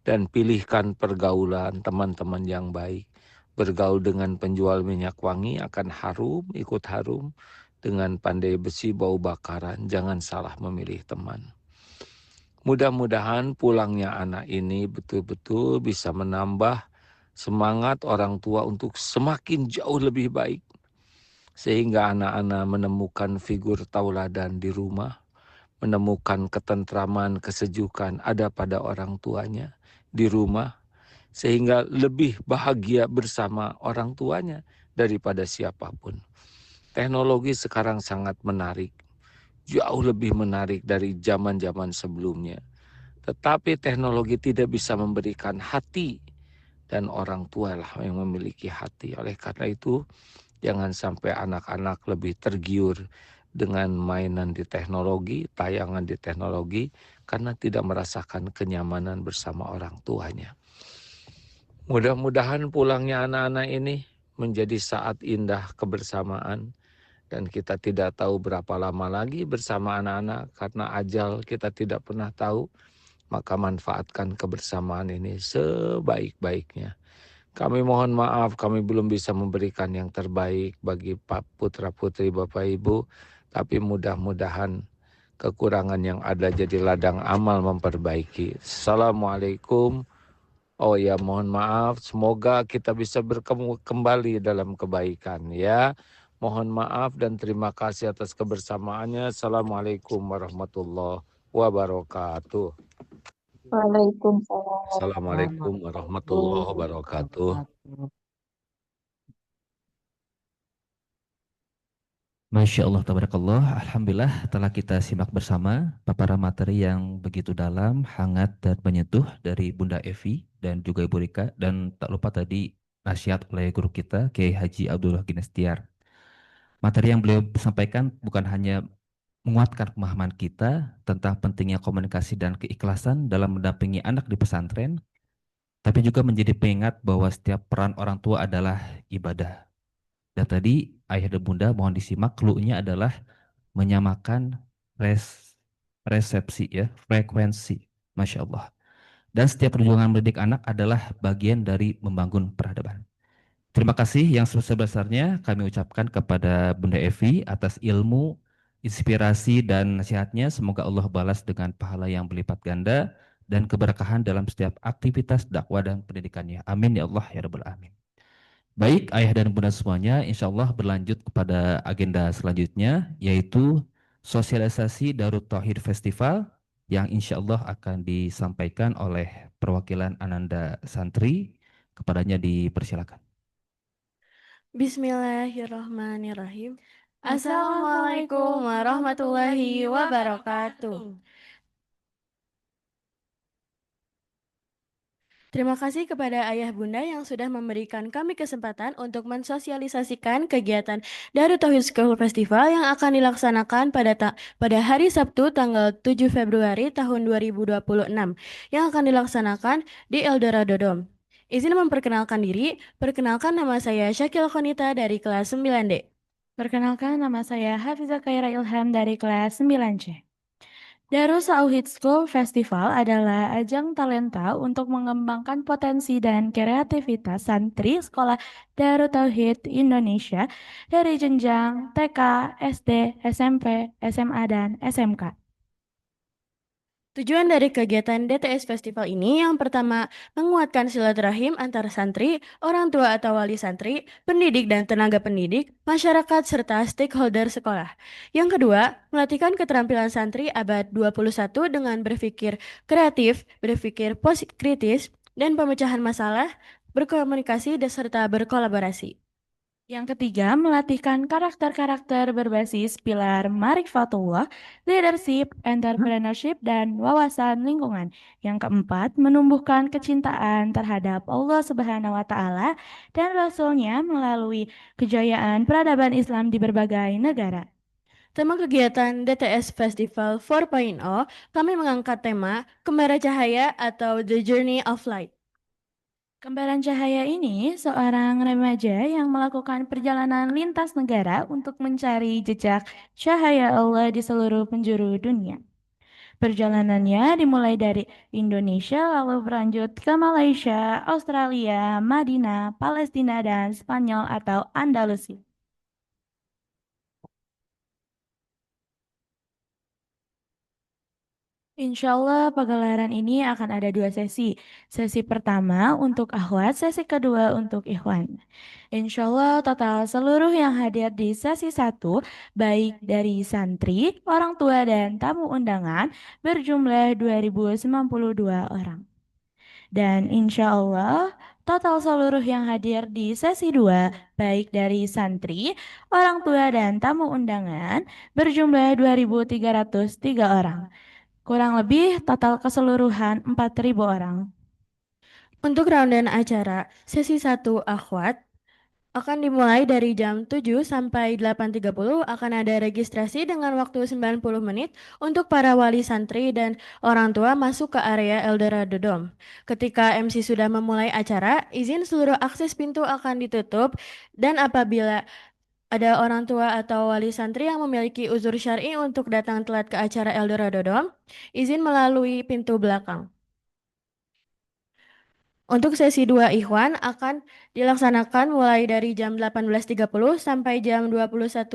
Dan pilihkan pergaulan teman-teman yang baik. Bergaul dengan penjual minyak wangi akan harum, ikut harum. Dengan pandai besi bau bakaran, jangan salah memilih teman. Mudah-mudahan pulangnya anak ini betul-betul bisa menambah semangat orang tua untuk semakin jauh lebih baik. Sehingga anak-anak menemukan figur tauladan di rumah, menemukan ketentraman, kesejukan ada pada orang tuanya di rumah. Sehingga lebih bahagia bersama orang tuanya daripada siapapun. Teknologi sekarang sangat menarik. Jauh lebih menarik dari zaman-zaman sebelumnya. Tetapi teknologi tidak bisa memberikan hati. Dan orang tua lah yang memiliki hati. Oleh karena itu, jangan sampai anak-anak lebih tergiur dengan mainan di teknologi, tayangan di teknologi, karena tidak merasakan kenyamanan bersama orang tuanya. Mudah-mudahan pulangnya anak-anak ini menjadi saat indah kebersamaan, dan kita tidak tahu berapa lama lagi bersama anak-anak karena ajal kita tidak pernah tahu. Maka manfaatkan kebersamaan ini sebaik-baiknya. Kami mohon maaf, kami belum bisa memberikan yang terbaik bagi putra-putri Bapak Ibu, tapi mudah-mudahan kekurangan yang ada jadi ladang amal memperbaiki. Assalamualaikum. Oh ya, mohon maaf, semoga kita bisa bertemu kembali dalam kebaikan ya. Mohon maaf dan terima kasih atas kebersamaannya. Assalamualaikum warahmatullahi wabarakatuh. Waalaikumsalam. Assalamualaikum warahmatullahi wabarakatuh. Masya Allah, tabarakallah. Alhamdulillah telah kita simak bersama paparan materi yang begitu dalam, hangat, dan menyentuh dari Bunda Evi dan juga Ibu Rika. Dan tak lupa tadi nasihat oleh guru kita, Kiai Haji Abdullah Ginestiar. Materi yang beliau sampaikan bukan hanya menguatkan pemahaman kita tentang pentingnya komunikasi dan keikhlasan dalam mendampingi anak di pesantren, tapi juga menjadi pengingat bahwa setiap peran orang tua adalah ibadah. Dan tadi ayah dan bunda mohon disimak, clue-nya adalah menyamakan resepsi ya, frekuensi. Masya Allah. Dan setiap perjuangan mendidik anak adalah bagian dari membangun peradaban. Terima kasih yang sebesar-besarnya kami ucapkan kepada Bunda Evi atas ilmu, inspirasi, dan nasihatnya. Semoga Allah balas dengan pahala yang berlipat ganda dan keberkahan dalam setiap aktivitas dakwah dan pendidikannya. Amin ya Allah ya Rabbal Alamin. Baik ayah dan bunda semuanya, insya Allah berlanjut kepada agenda selanjutnya, yaitu sosialisasi Darut Tauhid Festival yang insya Allah akan disampaikan oleh perwakilan Ananda Santri. Kepadanya dipersilakan. Bismillahirrahmanirrahim. Assalamualaikum warahmatullahi wabarakatuh. Terima kasih kepada ayah bunda yang sudah memberikan kami kesempatan untuk mensosialisasikan kegiatan Darut Tauhid School Festival yang akan dilaksanakan pada hari Sabtu tanggal 7 Februari tahun 2026 yang akan dilaksanakan di Eldorado Dome. Izin memperkenalkan diri, perkenalkan nama saya Syakil Konita dari kelas 9D. Perkenalkan, nama saya Hafiza Khaira Ilham dari kelas 9C. Darut Tauhid School Festival adalah ajang talenta untuk mengembangkan potensi dan kreativitas santri sekolah Darut Tauhid Indonesia dari jenjang TK, SD, SMP, SMA, dan SMK. Tujuan dari kegiatan DTS Festival ini yang pertama, menguatkan silaturahim antara santri, orang tua atau wali santri, pendidik dan tenaga pendidik, masyarakat, serta stakeholder sekolah. Yang kedua, melatihkan keterampilan santri abad 21 dengan berpikir kreatif, berpikir kritis, dan pemecahan masalah, berkomunikasi, dan serta berkolaborasi. Yang ketiga, melatihkan karakter-karakter berbasis pilar Ma'rifatullah, leadership, entrepreneurship, dan wawasan lingkungan. Yang keempat, menumbuhkan kecintaan terhadap Allah Subhanahu wa Ta'ala dan Rasul-Nya melalui kejayaan peradaban Islam di berbagai negara. Tema kegiatan DTS Festival 4.0, kami mengangkat tema Kembara Cahaya atau The Journey of Light. Kembaran Cahaya ini seorang remaja yang melakukan perjalanan lintas negara untuk mencari jejak cahaya Allah di seluruh penjuru dunia. Perjalanannya dimulai dari Indonesia lalu berlanjut ke Malaysia, Australia, Madinah, Palestina, dan Spanyol atau Andalusia. Insya Allah pagelaran ini akan ada 2 sesi. Sesi pertama untuk akhwat, sesi kedua untuk ikhwan. Insya Allah total seluruh yang hadir di sesi 1, baik dari santri, orang tua, dan tamu undangan, berjumlah 2092 orang. Dan insya Allah total seluruh yang hadir di sesi 2, baik dari santri, orang tua, dan tamu undangan, berjumlah 2303 orang. Kurang lebih total keseluruhan 4.000 orang. Untuk rangkaian acara, sesi 1 akhwat, akan dimulai dari jam 7 sampai 8.30 akan ada registrasi dengan waktu 90 menit untuk para wali santri dan orang tua masuk ke area Eldorado Dome. Ketika MC sudah memulai acara, izin seluruh akses pintu akan ditutup dan apabila ada orang tua atau wali santri yang memiliki uzur syar'i untuk datang telat ke acara Eldorado Dome, izin melalui pintu belakang. Untuk sesi 2 Ikhwan akan dilaksanakan mulai dari jam 18.30 sampai jam 21.50.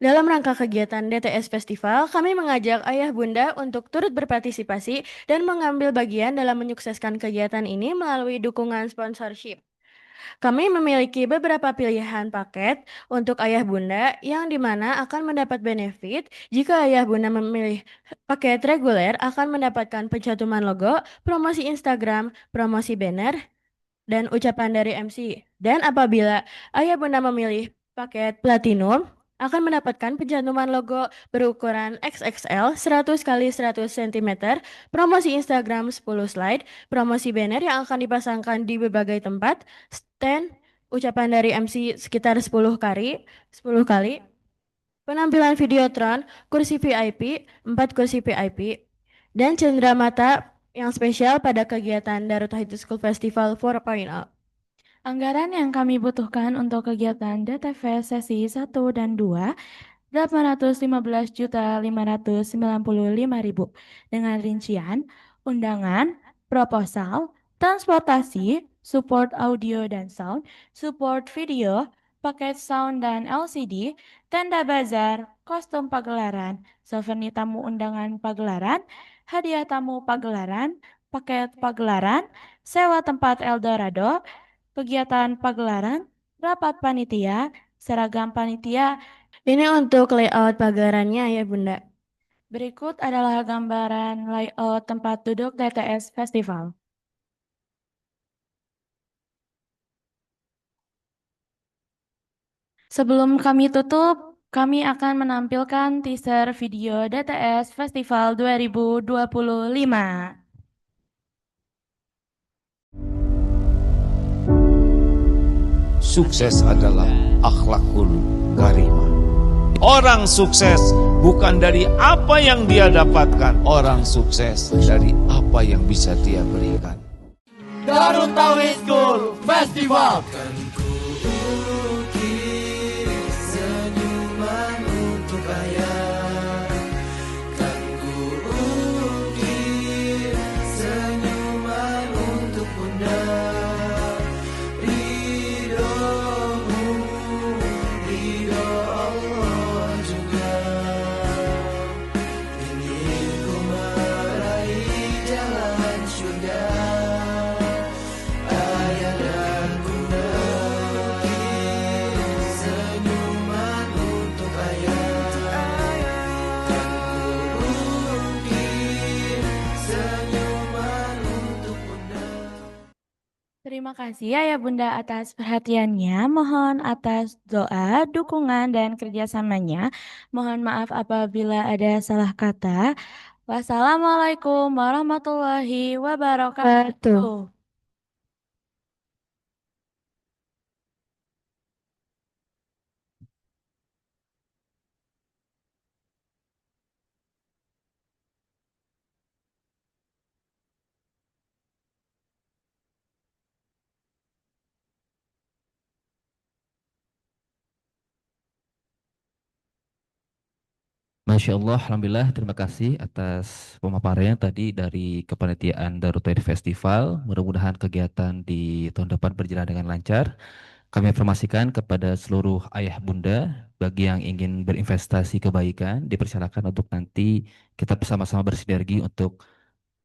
Dalam rangka kegiatan DTS Festival, kami mengajak ayah bunda untuk turut berpartisipasi dan mengambil bagian dalam menyukseskan kegiatan ini melalui dukungan sponsorship. Kami memiliki beberapa pilihan paket untuk ayah bunda yang dimana akan mendapat benefit jika ayah bunda memilih paket reguler akan mendapatkan pencantuman logo, promosi Instagram, promosi banner, dan ucapan dari MC. Dan apabila ayah bunda memilih paket platinum, akan mendapatkan pencantuman logo berukuran XXL 100 kali 100 cm, promosi Instagram 10 slide, promosi banner yang akan dipasangkan di berbagai tempat, stand, ucapan dari MC sekitar 10 kali, penampilan videotron, kursi VIP, 4 kursi VIP, dan cenderamata yang spesial pada kegiatan Darut Tauhid School Festival 4.0. Anggaran yang kami butuhkan untuk kegiatan DTV sesi 1 dan 2 815.595.000 dengan rincian undangan, proposal, transportasi, support audio dan sound, support video, paket sound dan LCD, tenda bazar, kostum pagelaran, souvenir tamu undangan pagelaran, hadiah tamu pagelaran, paket pagelaran, sewa tempat Eldorado, kegiatan pagelaran, rapat panitia, seragam panitia. Ini untuk layout pagelarannya ya Bunda. Berikut adalah gambaran layout tempat duduk DTS Festival. Sebelum kami tutup, kami akan menampilkan teaser video DTS Festival 2025. Sukses adalah akhlakul karimah. Orang sukses bukan dari apa yang dia dapatkan. Orang sukses dari apa yang bisa dia berikan. Darut Tauhid School Festival. Terima kasih Ayah Bunda atas perhatiannya. Mohon atas doa, dukungan, dan kerjasamanya. Mohon maaf apabila ada salah kata. Wassalamualaikum warahmatullahi wabarakatuh. Masya Allah, Alhamdulillah, terima kasih atas pemaparannya tadi dari kepanitiaan Darut Tauhid Festival. Mudah-mudahan kegiatan di tahun depan berjalan dengan lancar. Kami informasikan kepada seluruh ayah bunda, bagi yang ingin berinvestasi kebaikan, dipersilakan untuk nanti kita bersama-sama bersinergi untuk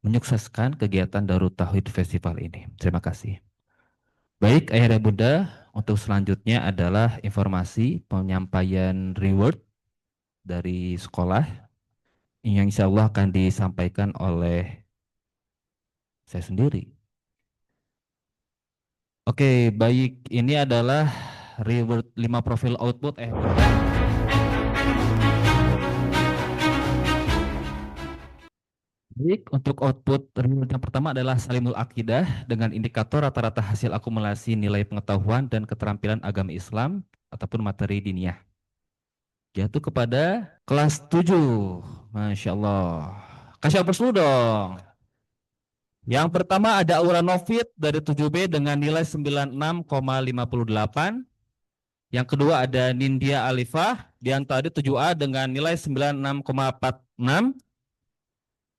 menyukseskan kegiatan Darut Tauhid Festival ini. Terima kasih. Baik, ayah dan bunda, untuk selanjutnya adalah informasi penyampaian reward dari sekolah yang insya Allah akan disampaikan oleh saya sendiri. Oke, baik, ini adalah reward 5 profil output Baik, untuk output reward yang pertama adalah Salimul Aqidah dengan indikator rata-rata hasil akumulasi nilai pengetahuan dan keterampilan agama Islam ataupun materi diniyah. Jatuh kepada kelas 7. Masya Allah. Kasih hapus dulu dong. Yang pertama ada Aura Novit dari 7B dengan nilai 96,58. Yang kedua ada Nindya Alifah di antara 7A dengan nilai 96,46.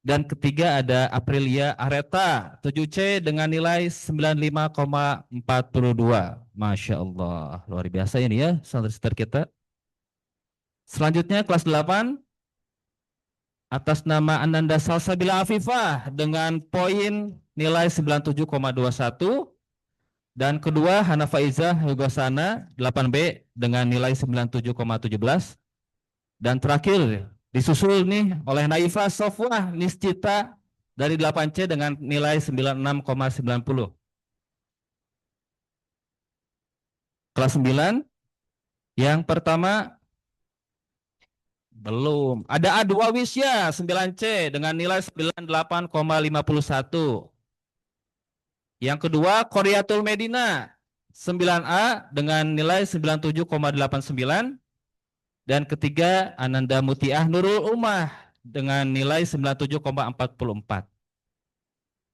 Dan ketiga ada Aprilia Areta 7C dengan nilai 95,42. Masya Allah, luar biasa ini ya santri-santri kita. Selanjutnya kelas 8 atas nama Ananda Salsabila Afifah dengan poin nilai 97,21. Dan kedua Hana Faizah Yugosana 8B dengan nilai 97,17. Dan terakhir disusul nih oleh Naifah Sofwah Niscita dari 8C dengan nilai 96,90. Kelas 9 yang pertama belum. Ada A2 Wisya 9C dengan nilai 98,51. Yang kedua Qoriatul Medina 9A dengan nilai 97,89. Dan ketiga Ananda Mutiah Nurul Ummah dengan nilai 97,44.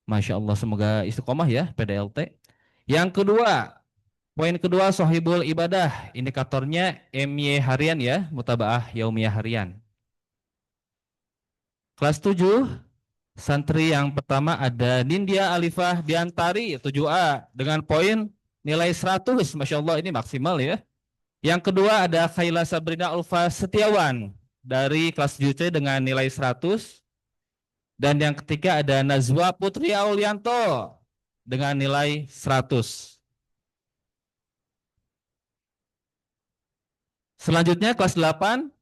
Masya Allah, semoga istiqomah ya PDLT. Yang kedua, poin kedua Sohibul Ibadah, indikatornya MY harian ya, mutabaah yaumiyah harian. Kelas 7, santri yang pertama ada Nindya Alifah Diantari 7A dengan poin nilai 100. Masya Allah, ini maksimal ya. Yang kedua ada Khaila Sabrina Ulfa Setiawan dari kelas 7C dengan nilai 100. Dan yang ketiga ada Nazwa Putri Aulianto dengan nilai 100. Selanjutnya kelas 8.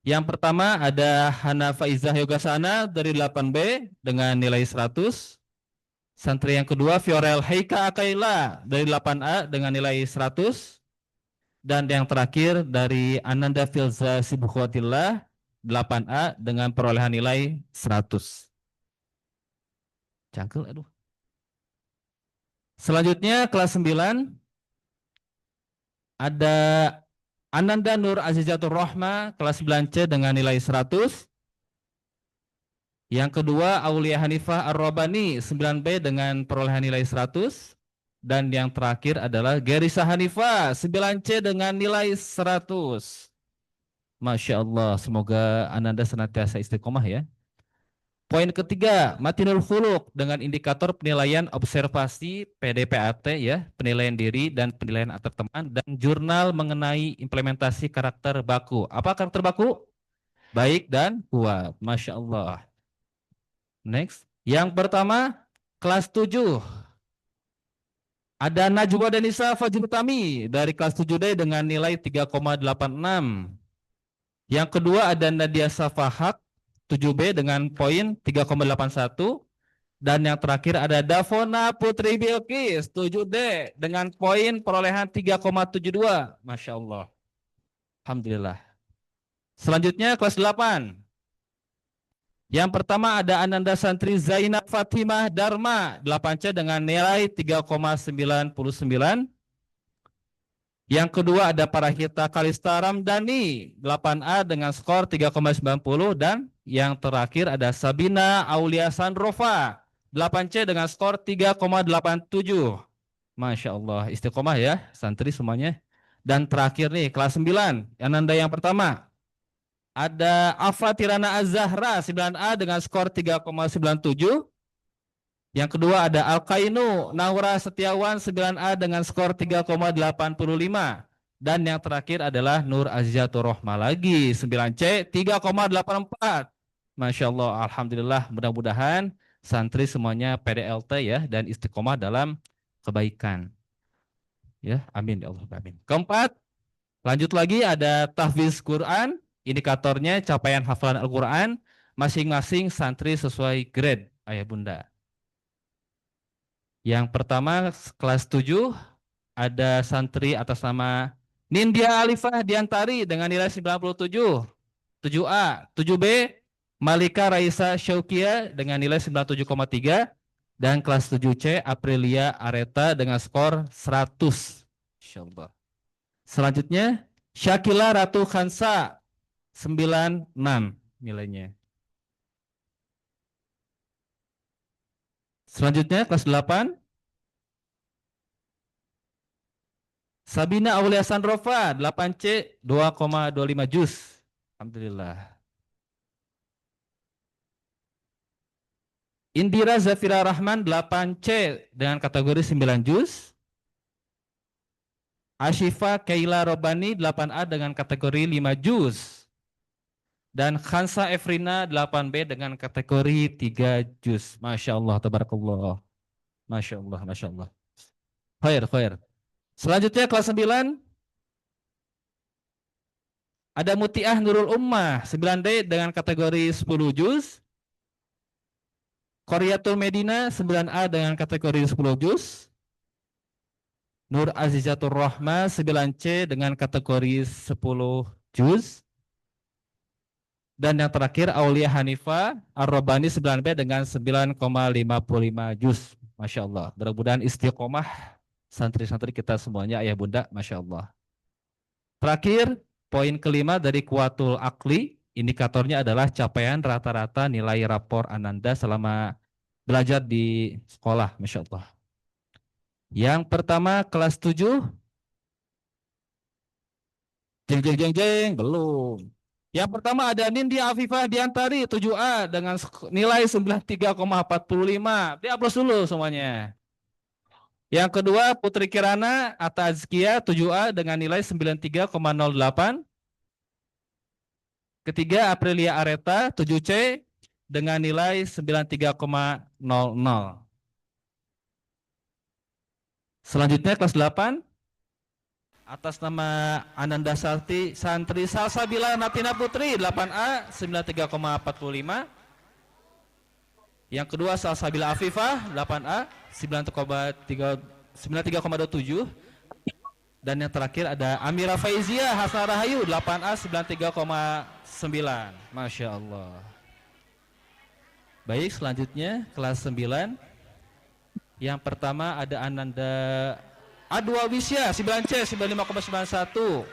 Yang pertama ada Hana Faizah Yogasana dari 8B dengan nilai 100. Santri yang kedua Fiorel Heika Akaila dari 8A dengan nilai 100. Dan yang terakhir dari Ananda Filza Sibukhwatillah 8A dengan perolehan nilai 100. Cangkel, aduh. Selanjutnya kelas 9 ada Ananda Nur Azizatur Rahma kelas 9C dengan nilai 100. Yang kedua Aulia Hanifah Ar-Robani 9B dengan perolehan nilai 100. Dan yang terakhir adalah Gerisa Hanifah 9C dengan nilai 100. Masya Allah, semoga Ananda senantiasa istiqomah ya. Poin ketiga, Matinul Khuluq dengan indikator penilaian observasi PDPAT ya, penilaian diri dan penilaian antar teman, dan jurnal mengenai implementasi karakter baku. Apa karakter baku? Baik dan kuat. Masya Allah. Next. Yang pertama, kelas 7. Ada Najwa Denisa Fajrutami dari kelas 7D dengan nilai 3,86. Yang kedua ada Nadia Safahak 7B dengan poin 3,81. Dan yang terakhir ada Davona Putri Bilqis 7D dengan poin perolehan 3,72. Masya Allah. Alhamdulillah. Selanjutnya kelas 8. Yang pertama ada Ananda Santri Zainab Fatimah Dharma 8C dengan nilai 3,99. Yang kedua ada Parahita Kalista Ramdhani 8A dengan skor 3,90. Dan yang terakhir ada Sabina Aulia Sandrova 8C dengan skor 3,87. Masya Allah, istiqomah ya santri semuanya. Dan terakhir nih kelas 9, Ananda yang pertama ada Afa Tirana Az-Zahra 9A dengan skor 3,97. Yang kedua ada Al-Qainu Naura Setiawan 9A dengan skor 3,85. Dan yang terakhir adalah Nur Azizatur Rahma lagi 9C 3,84. Masya Allah, alhamdulillah, mudah-mudahan santri semuanya PDLT ya dan istiqomah dalam kebaikan. Ya, amin ya Allah, amin. Keempat, lanjut lagi ada tahfiz Quran, indikatornya capaian hafalan Al-Quran masing-masing santri sesuai grade ayah bunda. Yang pertama kelas 7 ada santri atas nama Nindya Alifah Diantari dengan nilai 97. 7A, 7B Malika Raisa Syaukia dengan nilai 97,3 dan kelas 7C Aprilia Areta dengan skor 100. Insyaallah. Selanjutnya Syakila Ratu Khansa 96 nilainya. Selanjutnya kelas 8 Sabina Aulia Sandrova 8C 2,25 juz. Alhamdulillah. Indira Zafira Rahman 8C dengan kategori 9 juz. Ashifa Keila Robani 8A dengan kategori 5 juz. Dan Khansa Efrina 8B dengan kategori 3 juz. Masya Allah, tabarakallah. Masya Allah, Masya Allah. Khair. Selanjutnya kelas 9. Ada Mutiah Nurul Ummah 9D dengan kategori 10 juz. Qoriyatul Medina 9A dengan kategori 10 juz. Nur Azizatur Rahma 9C dengan kategori 10 juz. Dan yang terakhir Aulia Hanifa Ar-Robani 9B dengan 9,55 juz. Masya Allah. Mudah-mudahan istiqomah santri-santri kita semuanya ayah bunda. Masya Allah. Terakhir, poin kelima dari Kuatul Akli. Indikatornya adalah capaian rata-rata nilai rapor Ananda selama belajar di sekolah. Masya Allah. Yang pertama kelas 7. Jeng, belum. Yang pertama ada Nindya Afifah Diantari 7A dengan nilai 93,45. Diaplaus dulu semuanya. Yang kedua Putri Kirana Atta Azkia 7A dengan nilai 93,08. Ketiga Aprilia Areta 7C dengan nilai 93,00. Selanjutnya kelas 8. Atas nama Ananda Santri Salsabila Natina Putri 8A 93,45. Yang kedua Salsabila Afifah 8A 93,27. Dan yang terakhir ada Amira Faizia Hasan Rahayu 8A 93,9. Masya Allah. Baik, selanjutnya kelas 9. Yang pertama ada Ananda Adwa Wisya 9C 95,91.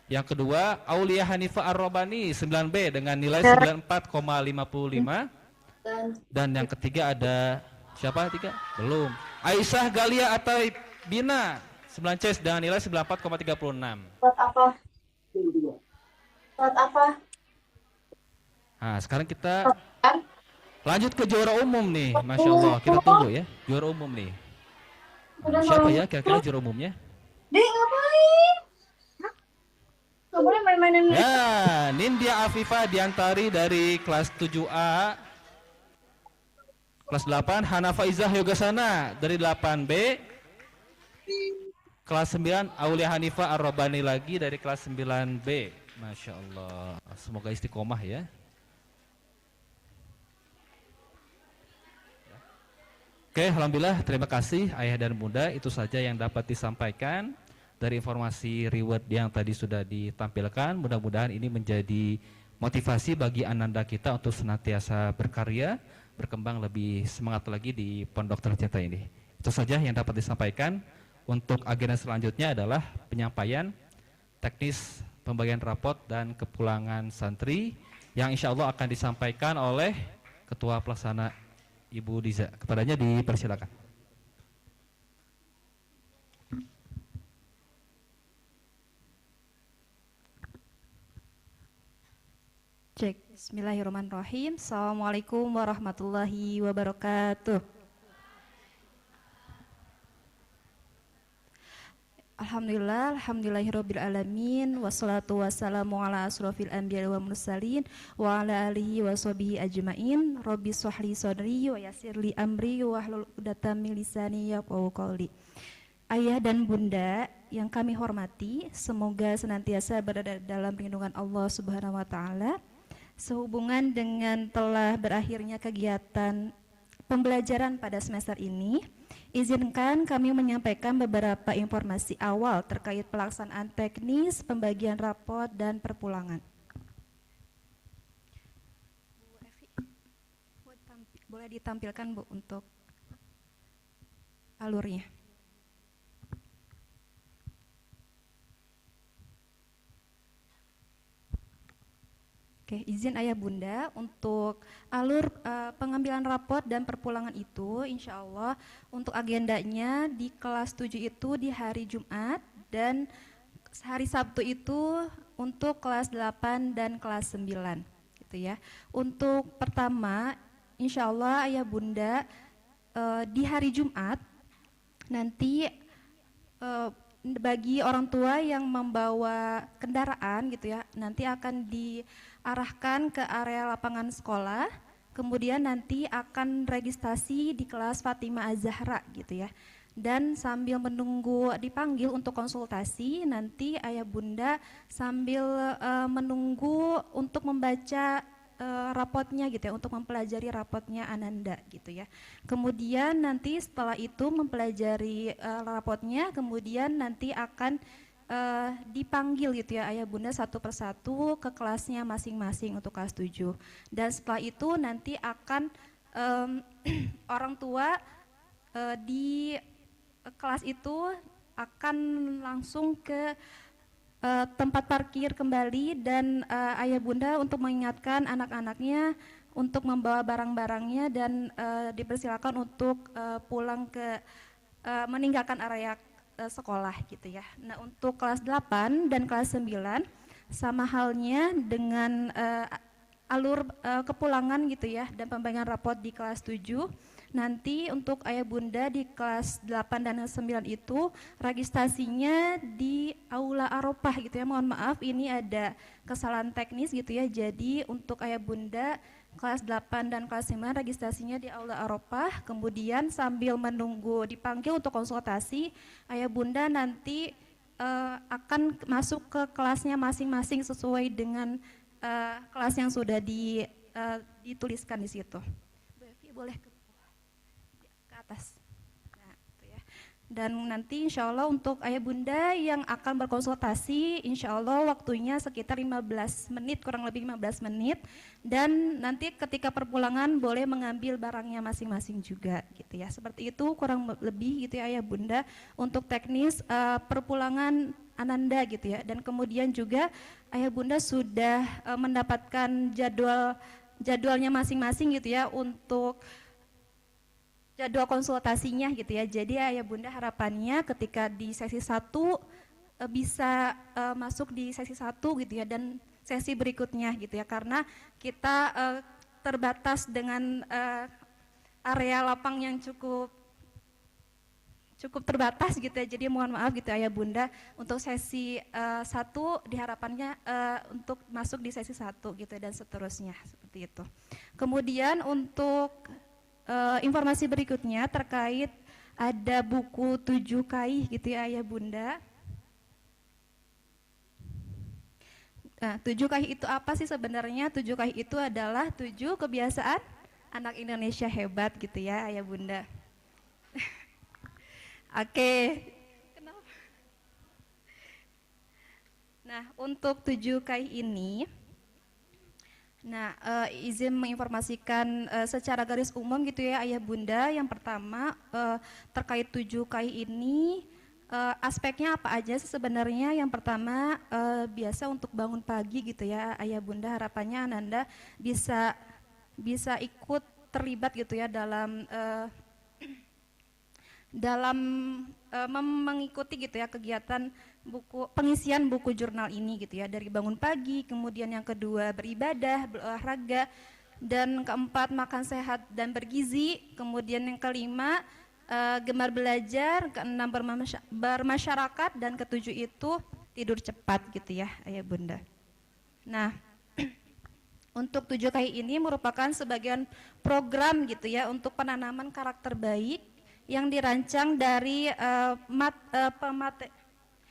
Yang kedua Aulia Hanifa Ar-Robani 9B dengan nilai 94,55. Dan yang ketiga ada siapa tiga? Belum. Aisyah Galia Atai Bina 9C dengan nilai 94,36. Buat apa? Buat apa? Nah, sekarang kita lanjut ke juara umum nih. Masya Allah, kita tunggu ya. Juara umum nih. Nah, siapa ya kira-kira juara umumnya? Dek, ngapain? Gak boleh main-mainin. Ya, Nindya Afifah Diantari dari kelas 7A. Kelas 8 Hana Faizah Yogasana dari 8B. Kelas 9 Aulia Hanifah Ar-Robani lagi dari kelas 9B. Masya Allah. Semoga istiqomah ya. Oke, alhamdulillah, terima kasih ayah dan bunda. Itu saja yang dapat disampaikan dari informasi reward yang tadi sudah ditampilkan. Mudah-mudahan ini menjadi motivasi bagi Ananda kita untuk senantiasa berkarya, berkembang lebih semangat lagi di pondok tercinta ini. Itu saja yang dapat disampaikan. Untuk agenda selanjutnya adalah penyampaian teknis pembagian rapot dan kepulangan santri yang insya Allah akan disampaikan oleh Ketua Pelaksana Ibu Diza. Kepadanya dipersilakan. Cek. Bismillahirrahmanirrahim. Assalamualaikum warahmatullahi wabarakatuh. Alhamdulillahirabbil alamin wassalatu wassalamu ala asrofil anbiya wa mursalin wa ala alihi wa sahbihi ajmain. Rabbi shrahli sadri wa yassirli amri wahlul 'uqdatam min lisani yafqahu qawli. Ayah dan bunda yang kami hormati, semoga senantiasa berada dalam lindungan Allah Subhanahu wa taala. Sehubungan dengan telah berakhirnya kegiatan pembelajaran pada semester ini, izinkan kami menyampaikan beberapa informasi awal terkait pelaksanaan teknis pembagian rapot dan perpulangan. Boleh ditampilkan Bu untuk alurnya. Oke, izin Ayah Bunda untuk alur pengambilan rapot dan perpulangan itu insya Allah untuk agendanya di kelas 7 itu di hari Jumat dan hari Sabtu itu untuk kelas 8 dan kelas 9 gitu ya. Untuk pertama insya Allah Ayah Bunda di hari Jumat nanti bagi orang tua yang membawa kendaraan gitu ya, nanti akan diarahkan ke area lapangan sekolah, kemudian nanti akan registrasi di kelas Fatimah Az-Zahra gitu ya. Dan sambil menunggu dipanggil untuk konsultasi, nanti Ayah Bunda sambil menunggu untuk membaca rapotnya gitu ya, untuk mempelajari rapotnya Ananda gitu ya. Kemudian nanti setelah itu mempelajari rapotnya, kemudian nanti akan dipanggil gitu ya Ayah Bunda satu persatu ke kelasnya masing-masing untuk kelas 7. Dan setelah itu nanti akan orang tua di kelas itu akan langsung ke tempat parkir kembali dan Ayah Bunda untuk mengingatkan anak-anaknya untuk membawa barang-barangnya dan dipersilakan untuk pulang ke meninggalkan area sekolah gitu ya. Nah, untuk kelas 8 dan kelas 9 sama halnya dengan alur kepulangan gitu ya dan pembagian rapot di kelas 7. Nanti untuk Ayah Bunda di kelas 8 dan 9 itu registrasinya di Aula Arofah gitu ya. Mohon maaf ini ada kesalahan teknis gitu ya. Jadi untuk Ayah Bunda kelas 8 dan kelas 9 registrasinya di Aula Arofah. Kemudian sambil menunggu dipanggil untuk konsultasi, Ayah Bunda nanti akan masuk ke kelasnya masing-masing sesuai dengan kelas yang sudah dituliskan di situ. Boleh ke atas. Nah, gitu ya. Dan nanti insya Allah untuk Ayah Bunda yang akan berkonsultasi, insya Allah waktunya sekitar 15 menit, kurang lebih 15 menit. Dan nanti ketika perpulangan boleh mengambil barangnya masing-masing juga gitu ya. Seperti itu kurang lebih gitu ya Ayah Bunda untuk teknis perpulangan Ananda gitu ya. Dan kemudian juga Ayah Bunda sudah mendapatkan jadwalnya masing-masing gitu ya untuk jadwal konsultasinya gitu ya. Jadi Ayah Bunda harapannya ketika di sesi 1 bisa masuk di sesi 1 gitu ya dan sesi berikutnya gitu ya, karena kita terbatas dengan area lapang yang cukup terbatas gitu ya. Jadi mohon maaf gitu Ayah Bunda untuk sesi 1 diharapannya untuk masuk di sesi 1 gitu ya, dan seterusnya seperti itu. Kemudian untuk informasi berikutnya terkait ada buku 7 kaih gitu ya Ayah Bunda. Nah, 7 kaih itu apa sih sebenarnya? 7 kaih itu adalah 7 kebiasaan anak Indonesia hebat gitu ya Ayah Bunda. Oke. Nah, untuk 7 kaih ini izin menginformasikan secara garis umum gitu ya Ayah Bunda. Yang pertama terkait 7 kaih ini aspeknya apa aja sih sebenarnya? Yang pertama biasa untuk bangun pagi gitu ya Ayah Bunda, harapannya Ananda bisa ikut terlibat gitu ya dalam mengikuti gitu ya kegiatan pengisian buku jurnal ini gitu ya, dari bangun pagi, kemudian yang kedua beribadah, berolahraga, dan keempat makan sehat dan bergizi, kemudian yang kelima gemar belajar, keenam bermasyarakat, dan ketujuh itu tidur cepat gitu ya Ayah Bunda. Nah, untuk 7 kaih ini merupakan sebagian program gitu ya untuk penanaman karakter baik yang dirancang dari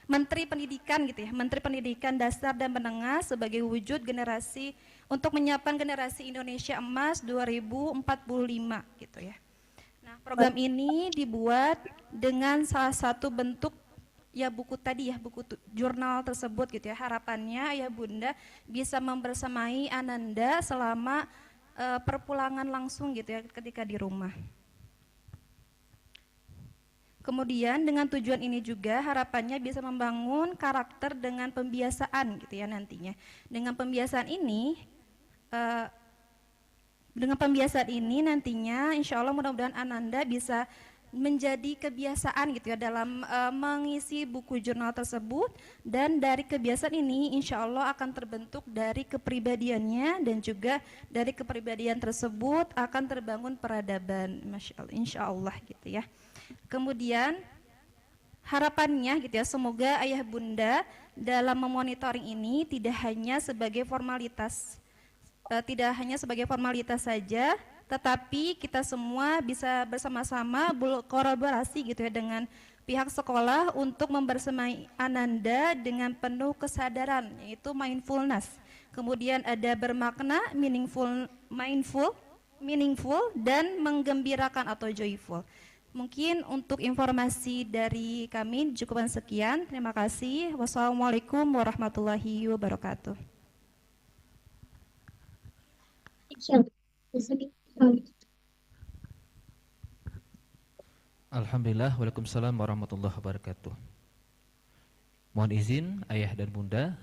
Menteri Pendidikan gitu ya, Menteri Pendidikan Dasar dan Menengah sebagai wujud generasi untuk menyiapkan generasi Indonesia Emas 2045 gitu ya. Nah, program ini dibuat dengan salah satu bentuk ya buku tadi ya, buku jurnal tersebut gitu ya. Harapannya Ayah Bunda bisa membersamai Ananda selama perpulangan langsung gitu ya ketika di rumah. Kemudian dengan tujuan ini juga harapannya bisa membangun karakter dengan pembiasaan gitu ya nantinya. Dengan pembiasaan ini nantinya insya Allah mudah-mudahan Ananda bisa menjadi kebiasaan gitu ya dalam mengisi buku jurnal tersebut, dan dari kebiasaan ini insya Allah akan terbentuk dari kepribadiannya, dan juga dari kepribadian tersebut akan terbangun peradaban, Masya Allah, insya Allah gitu ya. Kemudian harapannya gitu ya, semoga ayah bunda dalam memonitoring ini tidak hanya sebagai formalitas, saja, tetapi kita semua bisa bersama-sama berkolaborasi gitu ya dengan pihak sekolah untuk membersamai Ananda dengan penuh kesadaran, yaitu mindfulness. Kemudian ada bermakna, meaningful dan menggembirakan atau joyful. Mungkin untuk informasi dari kami cukupan sekian. Terima kasih. Wassalamualaikum warahmatullahi wabarakatuh. Alhamdulillah, waalaikumsalam warahmatullahi wabarakatuh. Mohon izin ayah dan bunda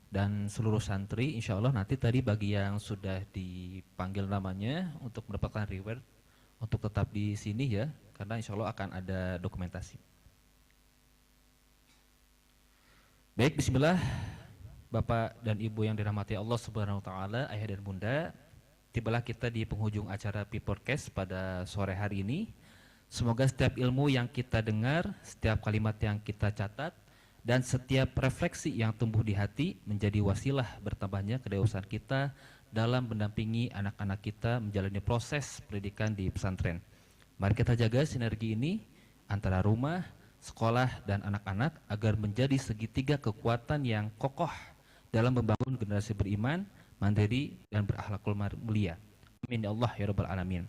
dan seluruh santri, insya Allah nanti tadi bagi yang sudah dipanggil namanya untuk mendapatkan reward untuk tetap di sini ya, karena insya Allah akan ada dokumentasi. Baik, bismillah. Bapak dan Ibu yang dirahmati Allah Subhanahu wa taala, ayah dan bunda, tibalah kita di penghujung acara P-Podcast pada sore hari ini. Semoga setiap ilmu yang kita dengar, setiap kalimat yang kita catat, dan setiap refleksi yang tumbuh di hati menjadi wasilah bertambahnya kedewasaan kita dalam mendampingi anak-anak kita menjalani proses pendidikan di pesantren. Mari kita jaga sinergi ini antara rumah, sekolah, dan anak-anak agar menjadi segitiga kekuatan yang kokoh dalam membangun generasi beriman, mandiri, dan berakhlakul mulia. Amin ya Allah ya Rabbal Alamin.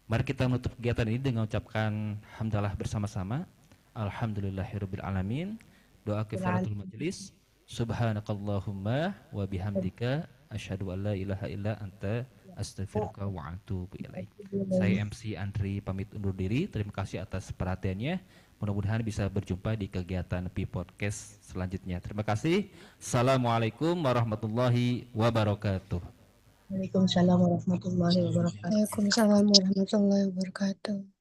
Mari kita menutup kegiatan ini dengan mengucapkan hamdalah bersama-sama. Alhamdulillahirabbil alamin. Doa kifaratul majelis. Subhanakallahumma wa bihamdika asyhadu an la ilaha illa anta astaghfiruka wa atubu ilaik. Saya MC Andri pamit undur diri. Terima kasih atas perhatiannya. Mudah-mudahan bisa berjumpa di kegiatan P-Podcast selanjutnya. Terima kasih. Assalamualaikum warahmatullahi wabarakatuh. Waalaikumsalam warahmatullahi wabarakatuh. Waalaikumsalam warahmatullahi wabarakatuh.